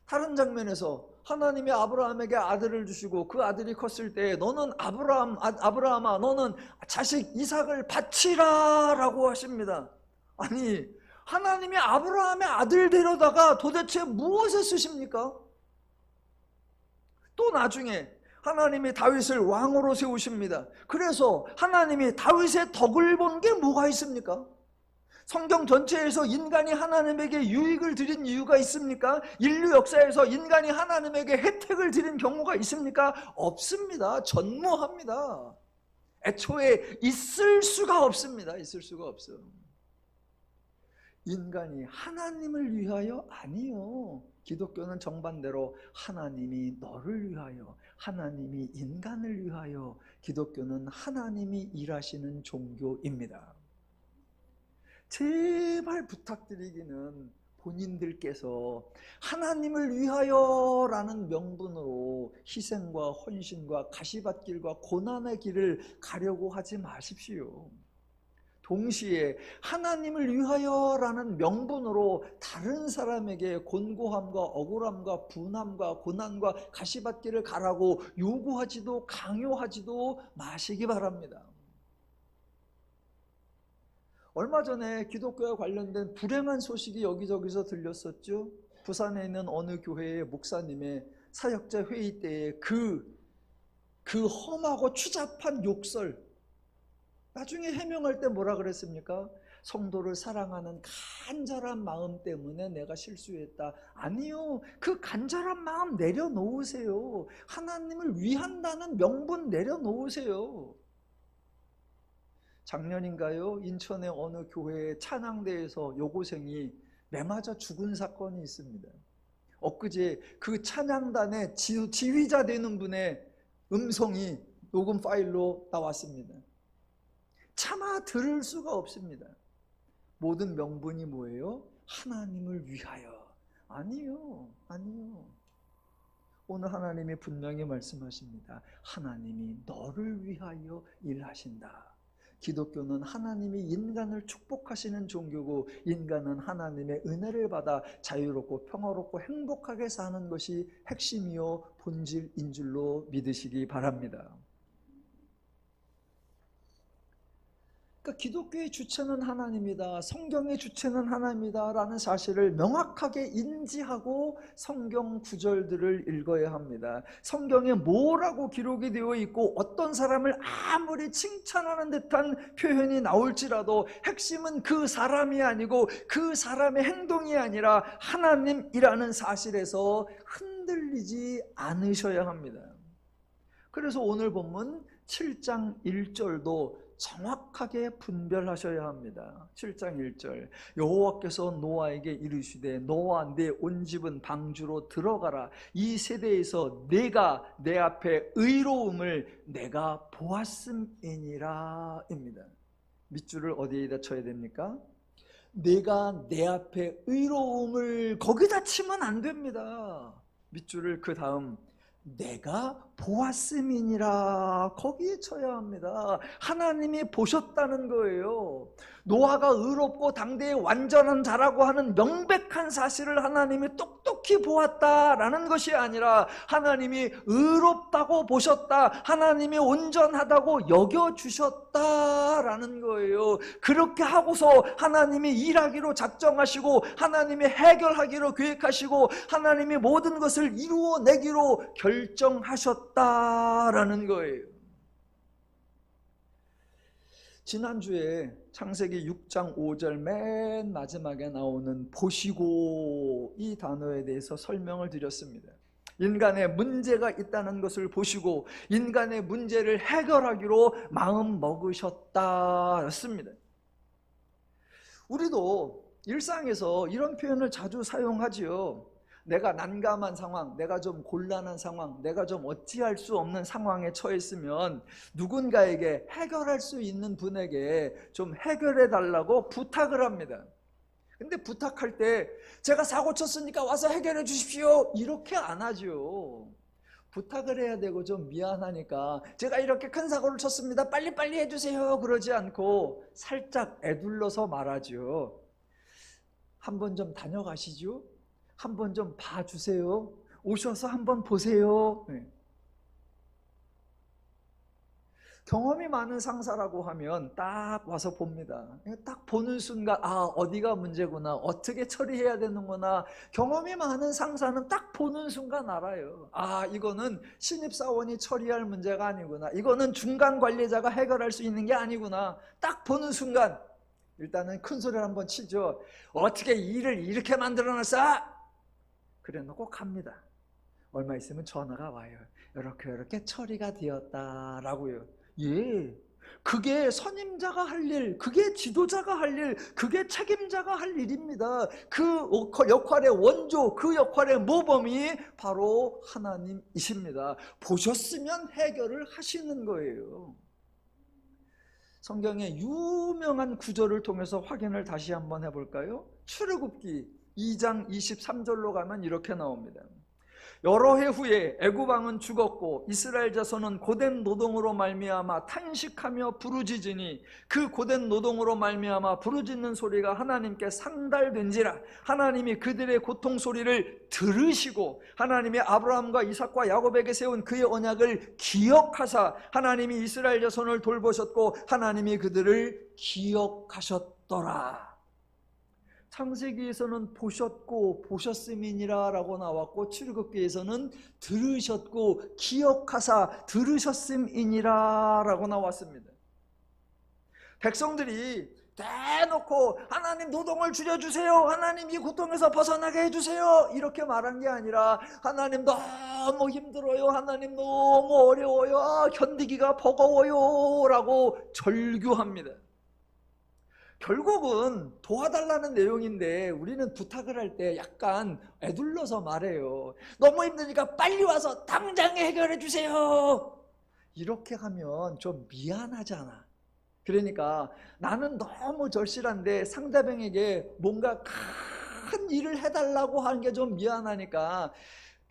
다른 장면에서 하나님이 아브라함에게 아들을 주시고 그 아들이 컸을 때 너는 아브라함아 너는 자식 이삭을 바치라 라고 하십니다. 아니 하나님이 아브라함의 아들 데려다가 도대체 무엇에 쓰십니까? 또 나중에 하나님이 다윗을 왕으로 세우십니다. 그래서 하나님이 다윗의 덕을 본 게 뭐가 있습니까? 성경 전체에서 인간이 하나님에게 유익을 드린 이유가 있습니까? 인류 역사에서 인간이 하나님에게 혜택을 드린 경우가 있습니까? 없습니다. 전무합니다. 애초에 있을 수가 없습니다. 있을 수가 없어요. 인간이 하나님을 위하여? 아니요. 기독교는 정반대로 하나님이 너를 위하여, 하나님이 인간을 위하여. 기독교는 하나님이 일하시는 종교입니다. 제발 부탁드리기는 본인들께서 하나님을 위하여라는 명분으로 희생과 헌신과 가시밭길과 고난의 길을 가려고 하지 마십시오. 동시에 하나님을 위하여라는 명분으로 다른 사람에게 곤고함과 억울함과 분함과 고난과 가시밭길을 가라고 요구하지도 강요하지도 마시기 바랍니다. 얼마 전에 기독교와 관련된 불행한 소식이 여기저기서 들렸었죠. 부산에 있는 어느 교회의 목사님의 사역자 회의 때에 그 험하고 추잡한 욕설, 나중에 해명할 때 뭐라 그랬습니까? 성도를 사랑하는 간절한 마음 때문에 내가 실수했다. 아니요, 그 간절한 마음 내려놓으세요. 하나님을 위한다는 명분 내려놓으세요. 작년인가요? 인천의 어느 교회의 찬양대에서 여고생이 매 맞아 죽은 사건이 있습니다. 엊그제 그 찬양단의 지휘자 되는 분의 음성이 녹음 파일로 나왔습니다. 차마 들을 수가 없습니다. 모든 명분이 뭐예요? 하나님을 위하여. 아니요. 오늘 하나님이 분명히 말씀하십니다. 하나님이 너를 위하여 일하신다. 기독교는 하나님이 인간을 축복하시는 종교고, 인간은 하나님의 은혜를 받아 자유롭고 평화롭고 행복하게 사는 것이 핵심이요 본질인 줄로 믿으시기 바랍니다. 그러니까 기독교의 주체는 하나님이다, 성경의 주체는 하나님이다 라는 사실을 명확하게 인지하고 성경 구절들을 읽어야 합니다. 성경에 뭐라고 기록이 되어 있고 어떤 사람을 아무리 칭찬하는 듯한 표현이 나올지라도 핵심은 그 사람이 아니고 그 사람의 행동이 아니라 하나님이라는 사실에서 흔들리지 않으셔야 합니다. 그래서 오늘 본문 7장 1절도 정확하게 분별하셔야 합니다. 7장 1절, 여호와께서 노아에게 이르시되 너와 내 온 집은 방주로 들어가라. 이 세대에서 내가 내 앞에 의로움을 내가 보았음이니라 입니다. 밑줄을 어디에다 쳐야 됩니까? 내가 내 앞에 의로움을 거기다 치면 안 됩니다. 밑줄을 그 다음 내가 보았음이니라 거기에 쳐야 합니다. 하나님이 보셨다는 거예요. 노아가 의롭고 당대의 완전한 자라고 하는 명백한 사실을 하나님이 똑똑히 보았다라는 것이 아니라 하나님이 의롭다고 보셨다, 하나님이 온전하다고 여겨주셨다라는 거예요. 그렇게 하고서 하나님이 일하기로 작정하시고 하나님이 해결하기로 계획하시고 하나님이 모든 것을 이루어내기로 결정하셨다라는 거예요. 지난주에 창세기 6장 5절 맨 마지막에 나오는 보시고 이 단어에 대해서 설명을 드렸습니다. 인간의 문제가 있다는 것을 보시고 인간의 문제를 해결하기로 마음 먹으셨다였습니다. 우리도 일상에서 이런 표현을 자주 사용하지요. 내가 난감한 상황, 내가 좀 곤란한 상황, 내가 좀 어찌할 수 없는 상황에 처했으면 누군가에게, 해결할 수 있는 분에게 좀 해결해 달라고 부탁을 합니다. 근데 부탁할 때 제가 사고 쳤으니까 와서 해결해 주십시오 이렇게 안 하죠. 부탁을 해야 되고 좀 미안하니까 제가 이렇게 큰 사고를 쳤습니다, 빨리빨리 해주세요 그러지 않고 살짝 애둘러서 말하죠. 한번 좀 다녀가시죠. 한번 좀 봐주세요. 오셔서 한번 보세요. 경험이 많은 상사라고 하면 딱 와서 봅니다. 딱 보는 순간 아, 어디가 문제구나, 어떻게 처리해야 되는구나. 경험이 많은 상사는 딱 보는 순간 알아요. 아, 이거는 신입사원이 처리할 문제가 아니구나, 이거는 중간 관리자가 해결할 수 있는 게 아니구나. 딱 보는 순간 일단은 큰 소리를 한번 치죠. 어떻게 일을 이렇게 만들어놨어? 그래 놓고 갑니다. 얼마 있으면 전화가 와요. 이렇게 처리가 되었다라고요. 예, 그게 선임자가 할 일, 그게 지도자가 할 일, 그게 책임자가 할 일입니다. 그 역할의 원조, 그 역할의 모범이 바로 하나님이십니다. 보셨으면 해결을 하시는 거예요. 성경의 유명한 구절을 통해서 확인을 다시 한번 해볼까요? 출애굽기 2장 23절로 가면 이렇게 나옵니다. 여러 해 후에 애굽 왕은 죽었고 이스라엘 자손은 고된 노동으로 말미암아 탄식하며 부르짖으니 그 고된 노동으로 말미암아 부르짖는 소리가 하나님께 상달된지라. 하나님이 그들의 고통 소리를 들으시고 하나님이 아브라함과 이삭과 야곱에게 세운 그의 언약을 기억하사 하나님이 이스라엘 자손을 돌보셨고 하나님이 그들을 기억하셨더라. 창세기에서는 보셨고 보셨음이니라 라고 나왔고, 출애굽기에서는 들으셨고 기억하사 들으셨음이니라 라고 나왔습니다. 백성들이 대놓고 하나님 노동을 줄여주세요, 하나님 이 고통에서 벗어나게 해주세요 이렇게 말한 게 아니라 하나님 너무 힘들어요, 하나님 너무 어려워요, 견디기가 버거워요 라고 절규합니다. 결국은 도와달라는 내용인데 우리는 부탁을 할 때 약간 애둘러서 말해요. 너무 힘드니까 빨리 와서 당장 해결해 주세요 이렇게 하면 좀 미안하잖아. 그러니까 나는 너무 절실한데 상대방에게 뭔가 큰 일을 해달라고 하는 게 좀 미안하니까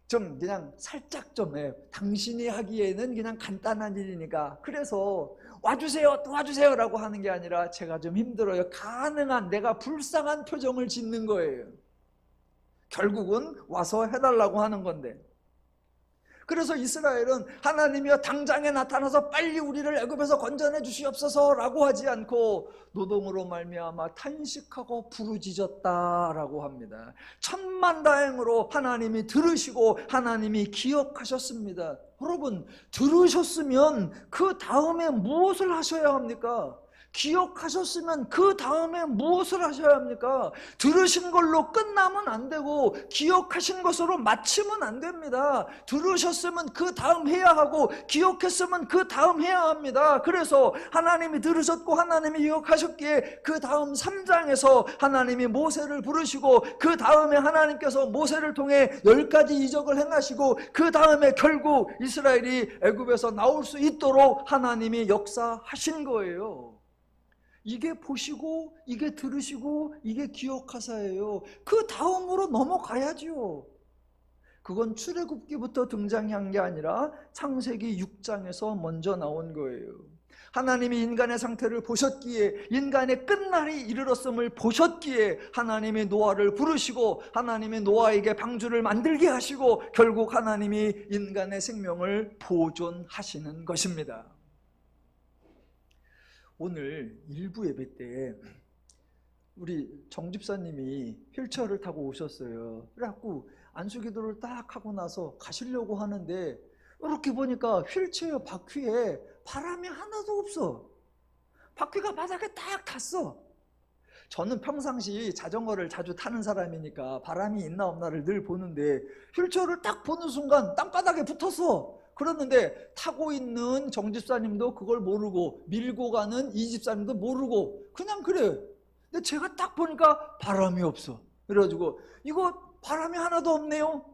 좀 그냥 살짝 좀 당신이 하기에는 그냥 간단한 일이니까 그래서 와주세요, 도와주세요 라고 하는 게 아니라 제가 좀 힘들어요, 가능한 내가 불쌍한 표정을 짓는 거예요. 결국은 와서 해달라고 하는 건데, 그래서 이스라엘은 하나님이여 당장에 나타나서 빨리 우리를 애굽에서 건져내 주시옵소서 라고 하지 않고 노동으로 말미암아 탄식하고 부르짖었다라고 합니다. 천만다행으로 하나님이 들으시고 하나님이 기억하셨습니다. 여러분, 들으셨으면 그 다음에 무엇을 하셔야 합니까? 기억하셨으면 그 다음에 무엇을 하셔야 합니까? 들으신 걸로 끝나면 안 되고 기억하신 것으로 마치면 안 됩니다. 들으셨으면 그 다음 해야 하고 기억했으면 그 다음 해야 합니다. 그래서 하나님이 들으셨고 하나님이 기억하셨기에 그 다음 3장에서 하나님이 모세를 부르시고 그 다음에 하나님께서 모세를 통해 10가지 이적을 행하시고 그 다음에 결국 이스라엘이 애굽에서 나올 수 있도록 하나님이 역사하신 거예요. 이게 보시고 이게 들으시고 이게 기억하사예요. 그 다음으로 넘어가야지요. 그건 출애굽기부터 등장한 게 아니라 창세기 6장에서 먼저 나온 거예요. 하나님이 인간의 상태를 보셨기에, 인간의 끝날이 이르렀음을 보셨기에 하나님이 노아를 부르시고 하나님이 노아에게 방주를 만들게 하시고 결국 하나님이 인간의 생명을 보존하시는 것입니다. 오늘 일부 예배 때 우리 정 집사님이 휠체어를 타고 오셨어요. 그래갖고 안수기도를 딱 하고 나서 가시려고 하는데 이렇게 보니까 휠체어 바퀴에 바람이 하나도 없어. 바퀴가 바닥에 딱 탔어. 저는 평상시 자전거를 자주 타는 사람이니까 바람이 있나 없나를 늘 보는데 휠체어를 딱 보는 순간 땅바닥에 붙었어. 그러는데 타고 있는 정 집사님도 그걸 모르고 밀고 가는 이 집사님도 모르고 그냥 그래. 근데 제가 딱 보니까 바람이 없어. 그래가지고 이거 바람이 하나도 없네요.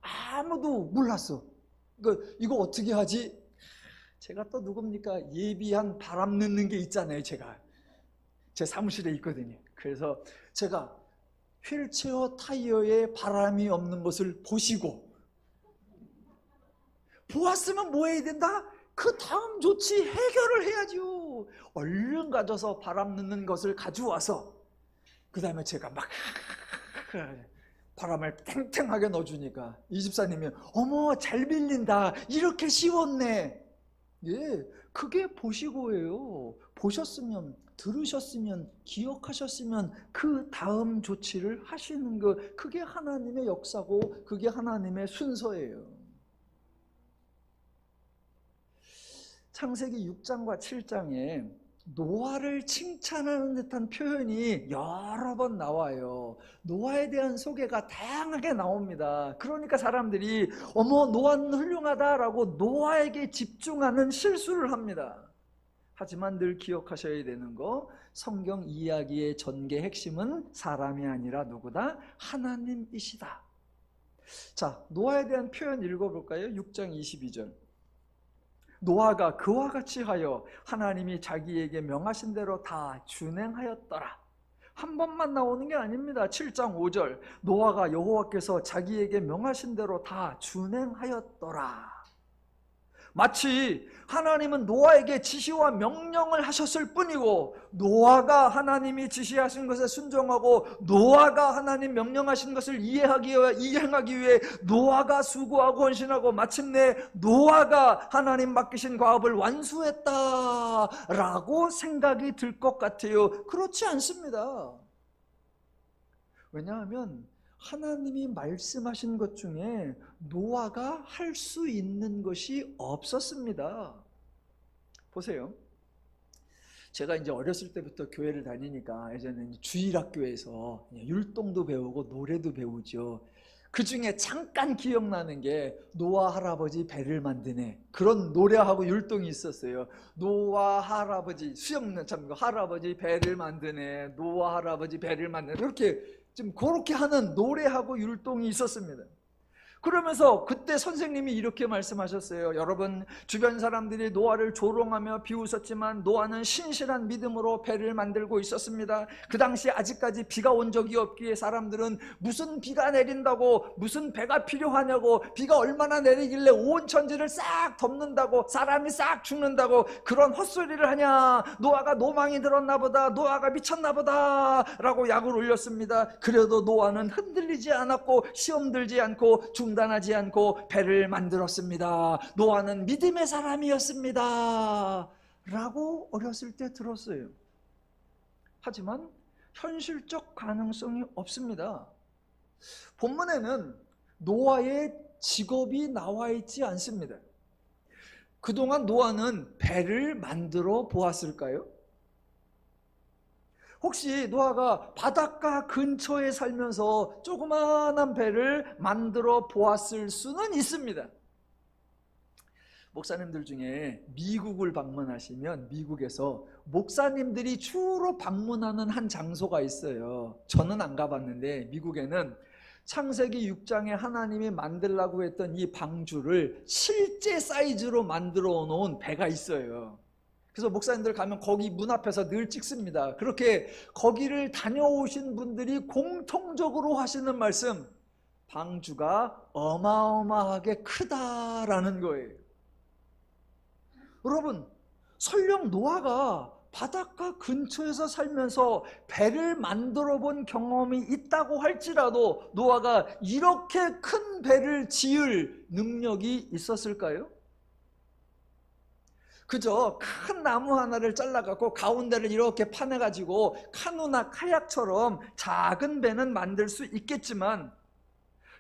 아무도 몰랐어. 이거 어떻게 하지? 제가 또 누굽니까? 예비한 바람 넣는 게 있잖아요. 제가 제 사무실에 있거든요. 그래서 제가 휠체어 타이어에 바람이 없는 것을 보시고 보았으면 뭐 해야 된다? 그 다음 조치 해결을 해야죠. 얼른 가져서 바람 넣는 것을 가져와서 그 다음에 제가 막 바람을 탱탱하게 넣어주니까 이 집사님이 어머 잘 빌린다, 이렇게 쉬웠네. 예, 그게 보시고예요. 보셨으면, 들으셨으면, 기억하셨으면 그 다음 조치를 하시는 것, 그게 하나님의 역사고 그게 하나님의 순서예요. 창세기 6장과 7장에 노아를 칭찬하는 듯한 표현이 여러 번 나와요. 노아에 대한 소개가 다양하게 나옵니다. 그러니까 사람들이 어머 노아는 훌륭하다라고 노아에게 집중하는 실수를 합니다. 하지만 늘 기억하셔야 되는 거, 성경 이야기의 전개 핵심은 사람이 아니라 누구다? 하나님이시다. 자, 노아에 대한 표현 읽어볼까요? 6장 22절. 노아가 그와 같이 하여 하나님이 자기에게 명하신 대로 다 준행하였더라. 한 번만 나오는 게 아닙니다. 7장 5절 노아가 여호와께서 자기에게 명하신 대로 다 준행하였더라. 마치 하나님은 노아에게 지시와 명령을 하셨을 뿐이고 노아가 하나님이 지시하신 것에 순종하고 노아가 하나님 명령하신 것을 이행하기 위해 노아가 수고하고 헌신하고 마침내 노아가 하나님 맡기신 과업을 완수했다라고 생각이 들 것 같아요. 그렇지 않습니다. 왜냐하면 하나님이 말씀하신 것 중에 노아가 할 수 있는 것이 없었습니다. 보세요. 제가 이제 어렸을 때부터 교회를 다니니까 예전에 주일학교에서 율동도 배우고 노래도 배우죠. 그 중에 잠깐 기억나는 게 노아 할아버지 배를 만드네, 그런 노래하고 율동이 있었어요. 노아 할아버지 수영는 참 할아버지 배를 만드네, 노아 할아버지 배를 만드네, 이렇게 좀 그렇게 하는 노래하고 율동이 있었습니다. 그러면서 그때 선생님이 이렇게 말씀하셨어요. 여러분, 주변 사람들이 노아를 조롱하며 비웃었지만 노아는 신실한 믿음으로 배를 만들고 있었습니다. 그 당시 아직까지 비가 온 적이 없기에 사람들은 무슨 비가 내린다고, 무슨 배가 필요하냐고, 비가 얼마나 내리길래 온 천지를 싹 덮는다고, 사람이 싹 죽는다고 그런 헛소리를 하냐, 노아가 노망이 들었나 보다, 노아가 미쳤나 보다 라고 약을 올렸습니다. 그래도 노아는 흔들리지 않았고 시험 들지 않고 중단하지 않고 배를 만들었습니다. 노아는 믿음의 사람이었습니다 라고 어렸을 때 들었어요. 하지만 현실적 가능성이 없습니다. 본문에는 노아의 직업이 나와 있지 않습니다. 그동안 노아는 배를 만들어 보았을까요? 혹시 노아가 바닷가 근처에 살면서 조그마한 배를 만들어 보았을 수는 있습니다. 목사님들 중에 미국을 방문하시면 미국에서 목사님들이 주로 방문하는 한 장소가 있어요. 저는 안 가봤는데 미국에는 창세기 6장에 하나님이 만들라고 했던 이 방주를 실제 사이즈로 만들어 놓은 배가 있어요. 그래서 목사님들 가면 거기 문 앞에서 늘 찍습니다. 그렇게 거기를 다녀오신 분들이 공통적으로 하시는 말씀, 방주가 어마어마하게 크다라는 거예요. 여러분, 설령 노아가 바닷가 근처에서 살면서 배를 만들어 본 경험이 있다고 할지라도 노아가 이렇게 큰 배를 지을 능력이 있었을까요? 그저 큰 나무 하나를 잘라갖고 가운데를 이렇게 파내가지고 카누나 카약처럼 작은 배는 만들 수 있겠지만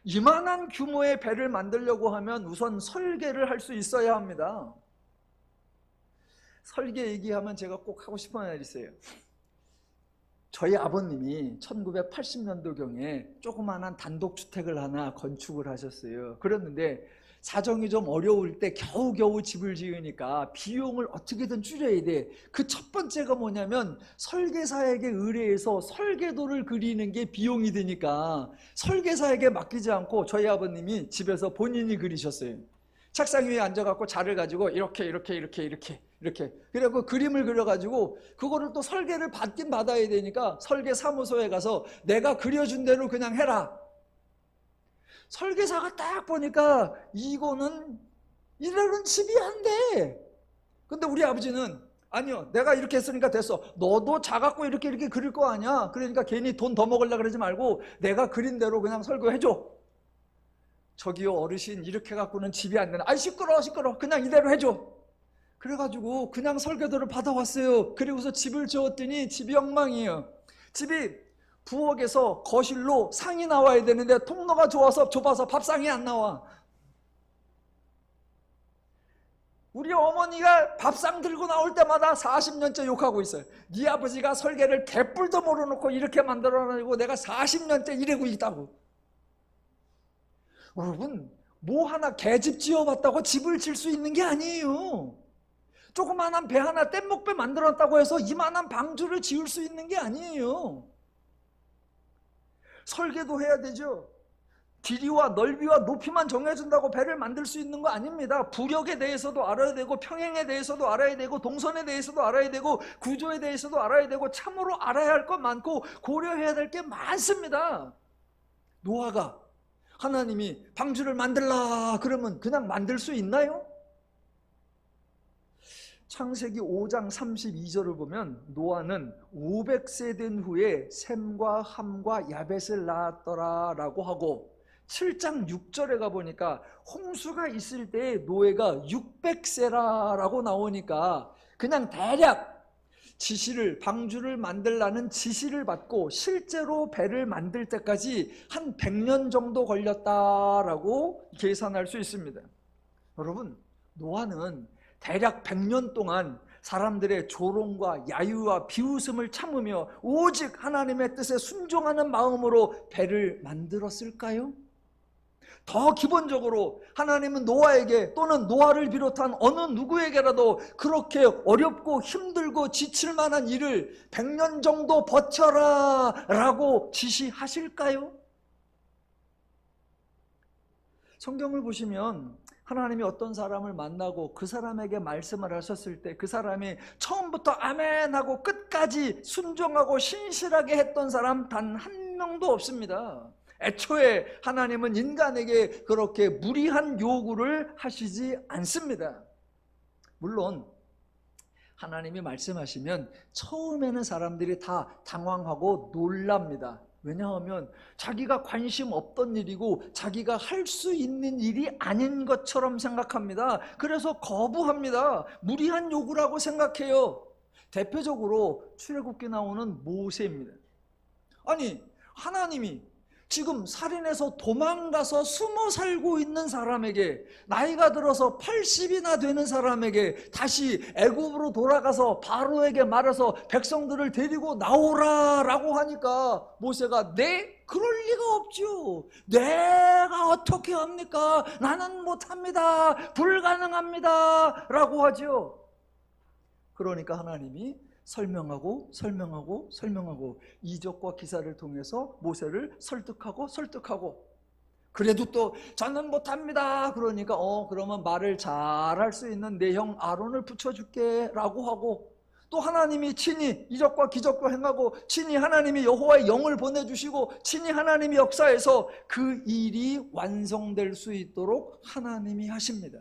이만한 규모의 배를 만들려고 하면 우선 설계를 할 수 있어야 합니다. 설계 얘기하면 제가 꼭 하고 싶은 말 있어요. 저희 아버님이 1980년도경에 조그마한 단독주택을 하나 건축을 하셨어요. 그랬는데 사정이 좀 어려울 때 겨우겨우 집을 지으니까 비용을 어떻게든 줄여야 돼. 그 첫 번째가 뭐냐면 설계사에게 의뢰해서 설계도를 그리는 게 비용이 드니까 설계사에게 맡기지 않고 저희 아버님이 집에서 본인이 그리셨어요. 책상 위에 앉아갖고 자를 가지고 이렇게 그래갖고 그림을 그려가지고 그거를 또 설계를 받긴 받아야 되니까 설계사무소에 가서 내가 그려준 대로 그냥 해라. 설계사가 딱 보니까 이거는 이래로는 집이 안 돼. 근데 우리 아버지는 아니요, 내가 이렇게 했으니까 됐어. 너도 작았고 이렇게 그릴 거 아니야. 그러니까 괜히 돈 더 먹으려고 그러지 말고 내가 그린 대로 그냥 설계해줘. 저기요 어르신, 이렇게 갖고는 집이 안 되나. 아이 시끄러 그냥 이대로 해줘. 그래가지고 그냥 설계도를 받아왔어요. 그리고서 집을 지었더니 집이 엉망이에요. 집이 부엌에서 거실로 상이 나와야 되는데 통로가 좁아서 밥상이 안 나와. 우리 어머니가 밥상 들고 나올 때마다 40년째 욕하고 있어요. 네 아버지가 설계를 개뿔도 모르놓고 이렇게 만들어내고 내가 40년째 이러고 있다고. 여러분, 뭐 하나 개집 지어봤다고 집을 질 수 있는 게 아니에요. 조그만한 배 하나 뗏목배 만들었다고 해서 이만한 방주를 지을 수 있는 게 아니에요. 설계도 해야 되죠. 길이와 넓이와 높이만 정해준다고 배를 만들 수 있는 거 아닙니다. 부력에 대해서도 알아야 되고, 평행에 대해서도 알아야 되고, 동선에 대해서도 알아야 되고, 구조에 대해서도 알아야 되고, 참으로 알아야 할 것 많고 고려해야 될 게 많습니다. 노아가 하나님이 방주를 만들라 그러면 그냥 만들 수 있나요? 창세기 5장 32절을 보면 노아는 500세 된 후에 셈과 함과 야벳을 낳았더라 라고 하고, 7장 6절에 가보니까 홍수가 있을 때 노예가 600세라라고 나오니까 그냥 대략 지시를, 방주를 만들라는 지시를 받고 실제로 배를 만들 때까지 한 100년 정도 걸렸다라고 계산할 수 있습니다. 여러분, 노아는 대략 100년 동안 사람들의 조롱과 야유와 비웃음을 참으며 오직 하나님의 뜻에 순종하는 마음으로 배를 만들었을까요? 더 기본적으로 하나님은 노아에게, 또는 노아를 비롯한 어느 누구에게라도 그렇게 어렵고 힘들고 지칠 만한 일을 100년 정도 버텨라 라고 지시하실까요? 성경을 보시면 하나님이 어떤 사람을 만나고 그 사람에게 말씀을 하셨을 때 그 사람이 처음부터 아멘 하고 끝까지 순종하고 신실하게 했던 사람 단 한 명도 없습니다. 애초에 하나님은 인간에게 그렇게 무리한 요구를 하시지 않습니다. 물론 하나님이 말씀하시면 처음에는 사람들이 다 당황하고 놀랍니다. 왜냐하면 자기가 관심 없던 일이고 자기가 할 수 있는 일이 아닌 것처럼 생각합니다. 그래서 거부합니다. 무리한 요구라고 생각해요. 대표적으로 출애굽기 나오는 모세입니다. 아니, 하나님이 지금 살인해서 도망가서 숨어 살고 있는 사람에게, 나이가 들어서 80이나 되는 사람에게 다시 애굽으로 돌아가서 바로에게 말해서 백성들을 데리고 나오라라고 하니까 모세가 네? 그럴 리가 없죠. 내가 어떻게 합니까? 나는 못합니다. 불가능합니다. 라고 하죠. 그러니까 하나님이 설명하고 이적과 기사를 통해서 모세를 설득하고 그래도 또 저는 못합니다. 그러니까 그러면 말을 잘할 수 있는 내 형 아론을 붙여줄게 라고 하고, 또 하나님이 친히 이적과 기적도 행하고 친히 하나님이 여호와의 영을 보내주시고 친히 하나님이 역사해서 그 일이 완성될 수 있도록 하나님이 하십니다.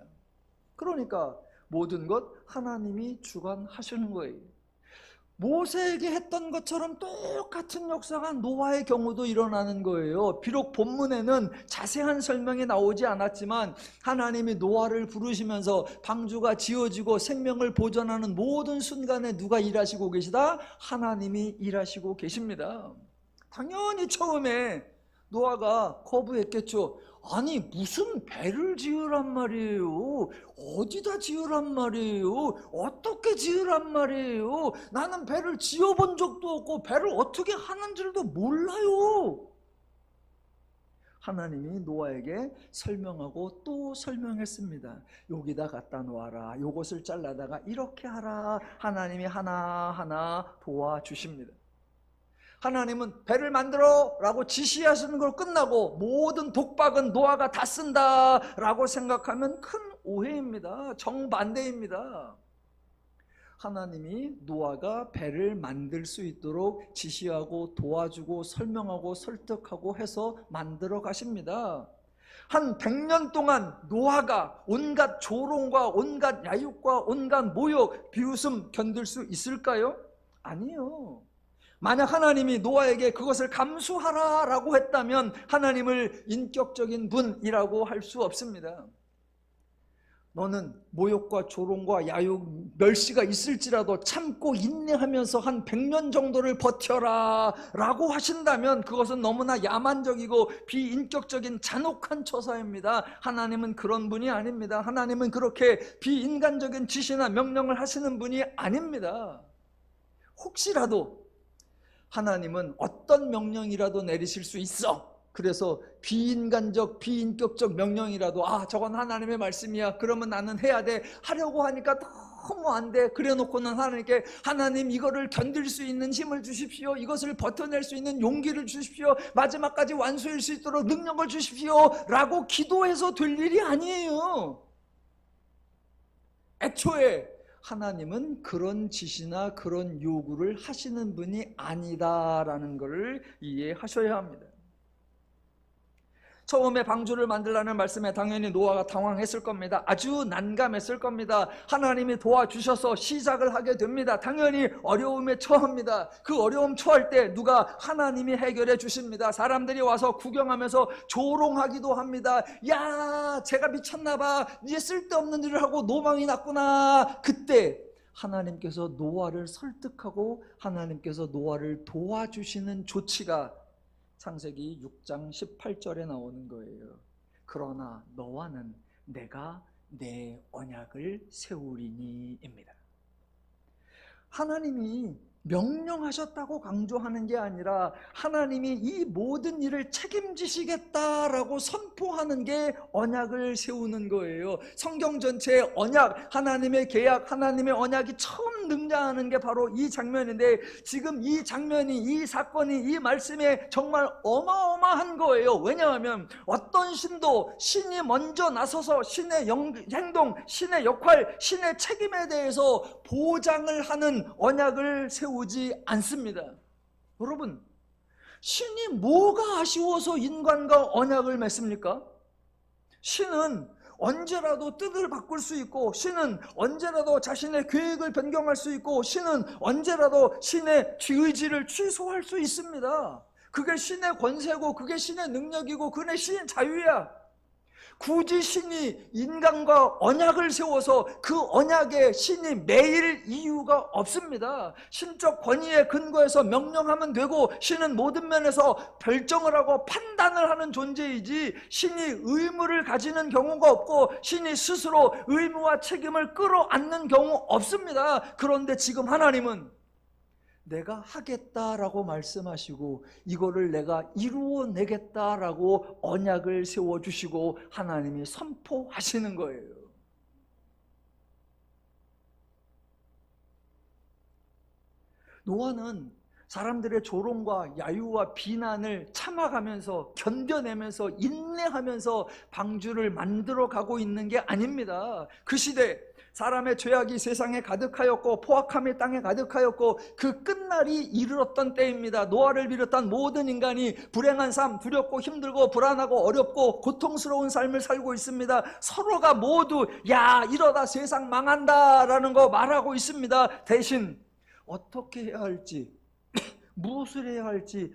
그러니까 모든 것 하나님이 주관하시는 거예요. 모세에게 했던 것처럼 똑같은 역사가 노아의 경우도 일어나는 거예요. 비록 본문에는 자세한 설명이 나오지 않았지만 하나님이 노아를 부르시면서 방주가 지어지고 생명을 보존하는 모든 순간에 누가 일하시고 계시다? 하나님이 일하시고 계십니다. 당연히 처음에 노아가 거부했겠죠. 아니, 무슨 배를 지으란 말이에요? 어디다 지으란 말이에요? 어떻게 지으란 말이에요? 나는 배를 지어본 적도 없고 배를 어떻게 하는 줄도 몰라요. 하나님이 노아에게 설명하고 또 설명했습니다. 여기다 갖다 놓아라. 요것을 잘라다가 이렇게 하라. 하나님이 하나하나 도와주십니다. 하나님은 배를 만들어 라고 지시하시는 걸 끝나고 모든 독박은 노아가 다 쓴다 라고 생각하면 큰 오해입니다. 정반대입니다. 하나님이 노아가 배를 만들 수 있도록 지시하고 도와주고 설명하고 설득하고 해서 만들어 가십니다. 한 100년 동안 노아가 온갖 조롱과 온갖 야육과 온갖 모욕, 비웃음 견딜 수 있을까요? 아니요. 만약 하나님이 노아에게 그것을 감수하라 라고 했다면 하나님을 인격적인 분이라고 할 수 없습니다. 너는 모욕과 조롱과 야욕, 멸시가 있을지라도 참고 인내하면서 한 100년 정도를 버텨라 라고 하신다면 그것은 너무나 야만적이고 비인격적인 잔혹한 처사입니다. 하나님은 그런 분이 아닙니다. 하나님은 그렇게 비인간적인 지시나 명령을 하시는 분이 아닙니다. 혹시라도 하나님은 어떤 명령이라도 내리실 수 있어. 그래서 비인간적, 비인격적 명령이라도 저건 하나님의 말씀이야. 그러면 나는 해야 돼. 하려고 하니까 너무 안 돼. 그래 놓고는 하나님께 하나님 이거를 견딜 수 있는 힘을 주십시오. 이것을 버텨낼 수 있는 용기를 주십시오. 마지막까지 완수할 수 있도록 능력을 주십시오. 라고 기도해서 될 일이 아니에요. 애초에 하나님은 그런 지시나 그런 요구를 하시는 분이 아니다라는 것을 이해하셔야 합니다. 처음에 방주를 만들라는 말씀에 당연히 노아가 당황했을 겁니다. 아주 난감했을 겁니다. 하나님이 도와주셔서 시작을 하게 됩니다. 당연히 어려움에 처합니다. 그 어려움 처할 때 누가 하나님이 해결해 주십니다. 사람들이 와서 구경하면서 조롱하기도 합니다. 야, 제가 미쳤나 봐. 이제 쓸데없는 일을 하고 노망이 났구나. 그때 하나님께서 노아를 설득하고 하나님께서 노아를 도와주시는 조치가 창세기 6장 18절에 나오는 거예요. 그러나 너와는 내가 내 언약을 세우리니입니다. 하나님이 명령하셨다고 강조하는 게 아니라 하나님이 이 모든 일을 책임지시겠다라고 선포하는 게 언약을 세우는 거예요. 성경 전체의 언약, 하나님의 계약, 하나님의 언약이 처음 등장하는 게 바로 이 장면인데 지금 이 장면이, 이 사건이, 이 말씀에 정말 어마어마한 거예요. 왜냐하면 어떤 신도 신이 먼저 나서서 신의 행동, 신의 역할, 신의 책임에 대해서 보장을 하는 언약을 세우지 않습니다. 여러분, 신이 뭐가 아쉬워서 인간과 언약을 맺습니까? 신은 언제라도 뜻을 바꿀 수 있고, 신은 언제라도 자신의 계획을 변경할 수 있고, 신은 언제라도 신의 의지를 취소할 수 있습니다. 그게 신의 권세고, 그게 신의 능력이고, 그게 신의 자유야. 굳이 신이 인간과 언약을 세워서 그 언약에 신이 매일 이유가 없습니다. 신적 권위에 근거해서 명령하면 되고, 신은 모든 면에서 결정을 하고 판단을 하는 존재이지 신이 의무를 가지는 경우가 없고 신이 스스로 의무와 책임을 끌어안는 경우 없습니다. 그런데 지금 하나님은 내가 하겠다라고 말씀하시고 이거를 내가 이루어내겠다라고 언약을 세워주시고 하나님이 선포하시는 거예요. 노아는 사람들의 조롱과 야유와 비난을 참아가면서 견뎌내면서 인내하면서 방주를 만들어가고 있는 게 아닙니다. 그 시대 사람의 죄악이 세상에 가득하였고 포악함이 땅에 가득하였고 그 끝날이 이르렀던 때입니다. 노아를 비롯한 모든 인간이 불행한 삶, 두렵고 힘들고 불안하고 어렵고 고통스러운 삶을 살고 있습니다. 서로가 모두 야 이러다 세상 망한다라는 거 말하고 있습니다. 대신 어떻게 해야 할지 무엇을 해야 할지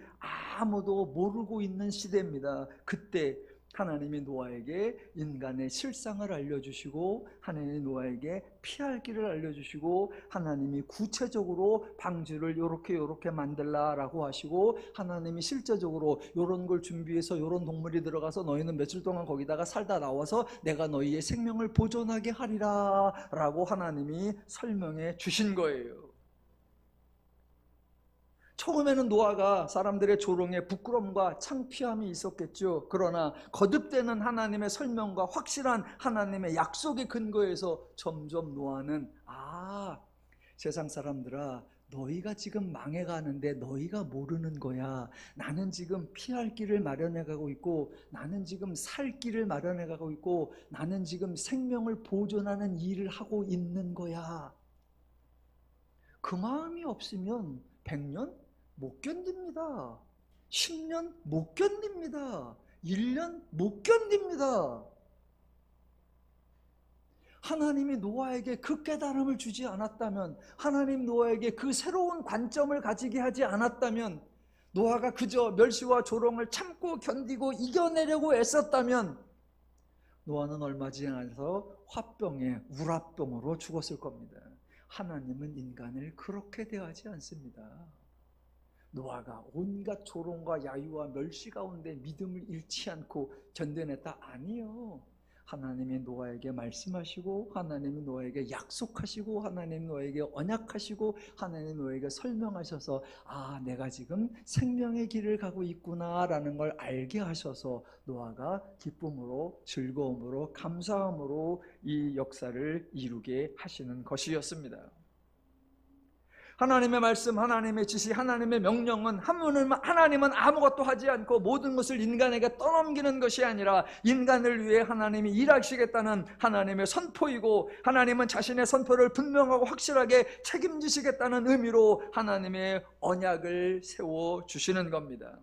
아무도 모르고 있는 시대입니다. 그때 하나님이 노아에게 인간의 실상을 알려주시고 하나님이 노아에게 피할 길을 알려주시고 하나님이 구체적으로 방주를 요렇게 만들라라고 하시고 하나님이 실제적으로 요런 걸 준비해서 요런 동물이 들어가서 너희는 며칠 동안 거기다가 살다 나와서 내가 너희의 생명을 보존하게 하리라 라고 하나님이 설명해 주신 거예요. 처음에는 노아가 사람들의 조롱에 부끄러움과 창피함이 있었겠죠. 그러나 거듭되는 하나님의 설명과 확실한 하나님의 약속의 근거에서 점점 노아는 세상 사람들아 너희가 지금 망해가는데 너희가 모르는 거야. 나는 지금 피할 길을 마련해가고 있고 나는 지금 살 길을 마련해가고 있고 나는 지금 생명을 보존하는 일을 하고 있는 거야. 그 마음이 없으면 100년? 못 견딥니다. 10년 못 견딥니다. 1년 못 견딥니다. 하나님이 노아에게 그 깨달음을 주지 않았다면, 하나님 노아에게 그 새로운 관점을 가지게 하지 않았다면, 노아가 그저 멸시와 조롱을 참고 견디고 이겨내려고 애썼다면 노아는 얼마 지나지 않아서 화병에 우라병으로 죽었을 겁니다. 하나님은 인간을 그렇게 대하지 않습니다. 노아가 온갖 조롱과 야유와 멸시 가운데 믿음을 잃지 않고 견뎌냈다? 아니요. 하나님이 노아에게 말씀하시고, 하나님이 노아에게 약속하시고, 하나님이 노아에게 언약하시고, 하나님이 노아에게 설명하셔서 아, 내가 지금 생명의 길을 가고 있구나라는 걸 알게 하셔서 노아가 기쁨으로, 즐거움으로, 감사함으로 이 역사를 이루게 하시는 것이었습니다. 하나님의 말씀, 하나님의 지시, 하나님의 명령은 하나님은 아무것도 하지 않고 모든 것을 인간에게 떠넘기는 것이 아니라 인간을 위해 하나님이 일하시겠다는 하나님의 선포이고, 하나님은 자신의 선포를 분명하고 확실하게 책임지시겠다는 의미로 하나님의 언약을 세워주시는 겁니다.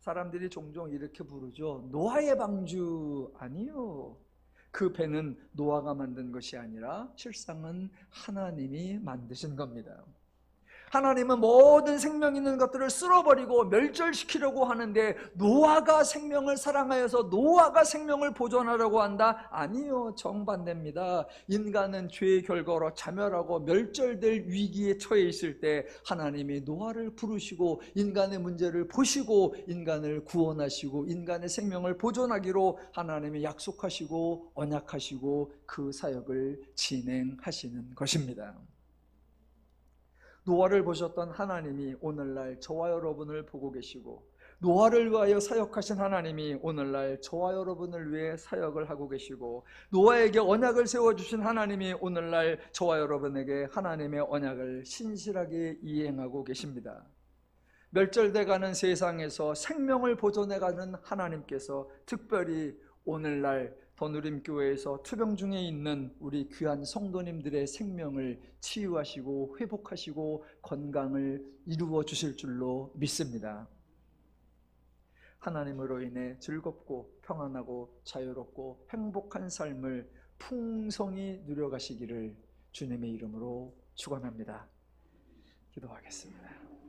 사람들이 종종 이렇게 부르죠. 노아의 방주. 아니요. 그 배는 노아가 만든 것이 아니라 실상은 하나님이 만드신 겁니다. 하나님은 모든 생명 있는 것들을 쓸어버리고 멸절시키려고 하는데 노아가 생명을 사랑하여서 노아가 생명을 보존하려고 한다? 아니요, 정반대입니다. 인간은 죄의 결과로 자멸하고 멸절될 위기에 처해 있을 때 하나님이 노아를 부르시고 인간의 문제를 보시고 인간을 구원하시고 인간의 생명을 보존하기로 하나님이 약속하시고 언약하시고 그 사역을 진행하시는 것입니다. 노아를 보셨던 하나님이 오늘날 저와 여러분을 보고 계시고, 노아를 위하여 사역하신 하나님이 오늘날 저와 여러분을 위해 사역을 하고 계시고, 노아에게 언약을 세워주신 하나님이 오늘날 저와 여러분에게 하나님의 언약을 신실하게 이행하고 계십니다. 멸절돼가는 세상에서 생명을 보존해가는 하나님께서 특별히 오늘날 더누림교회에서 투병 중에 있는 우리 귀한 성도님들의 생명을 치유하시고 회복하시고 건강을 이루어 주실 줄로 믿습니다. 하나님으로 인해 즐겁고 평안하고 자유롭고 행복한 삶을 풍성히 누려가시기를 주님의 이름으로 축원합니다. 기도하겠습니다.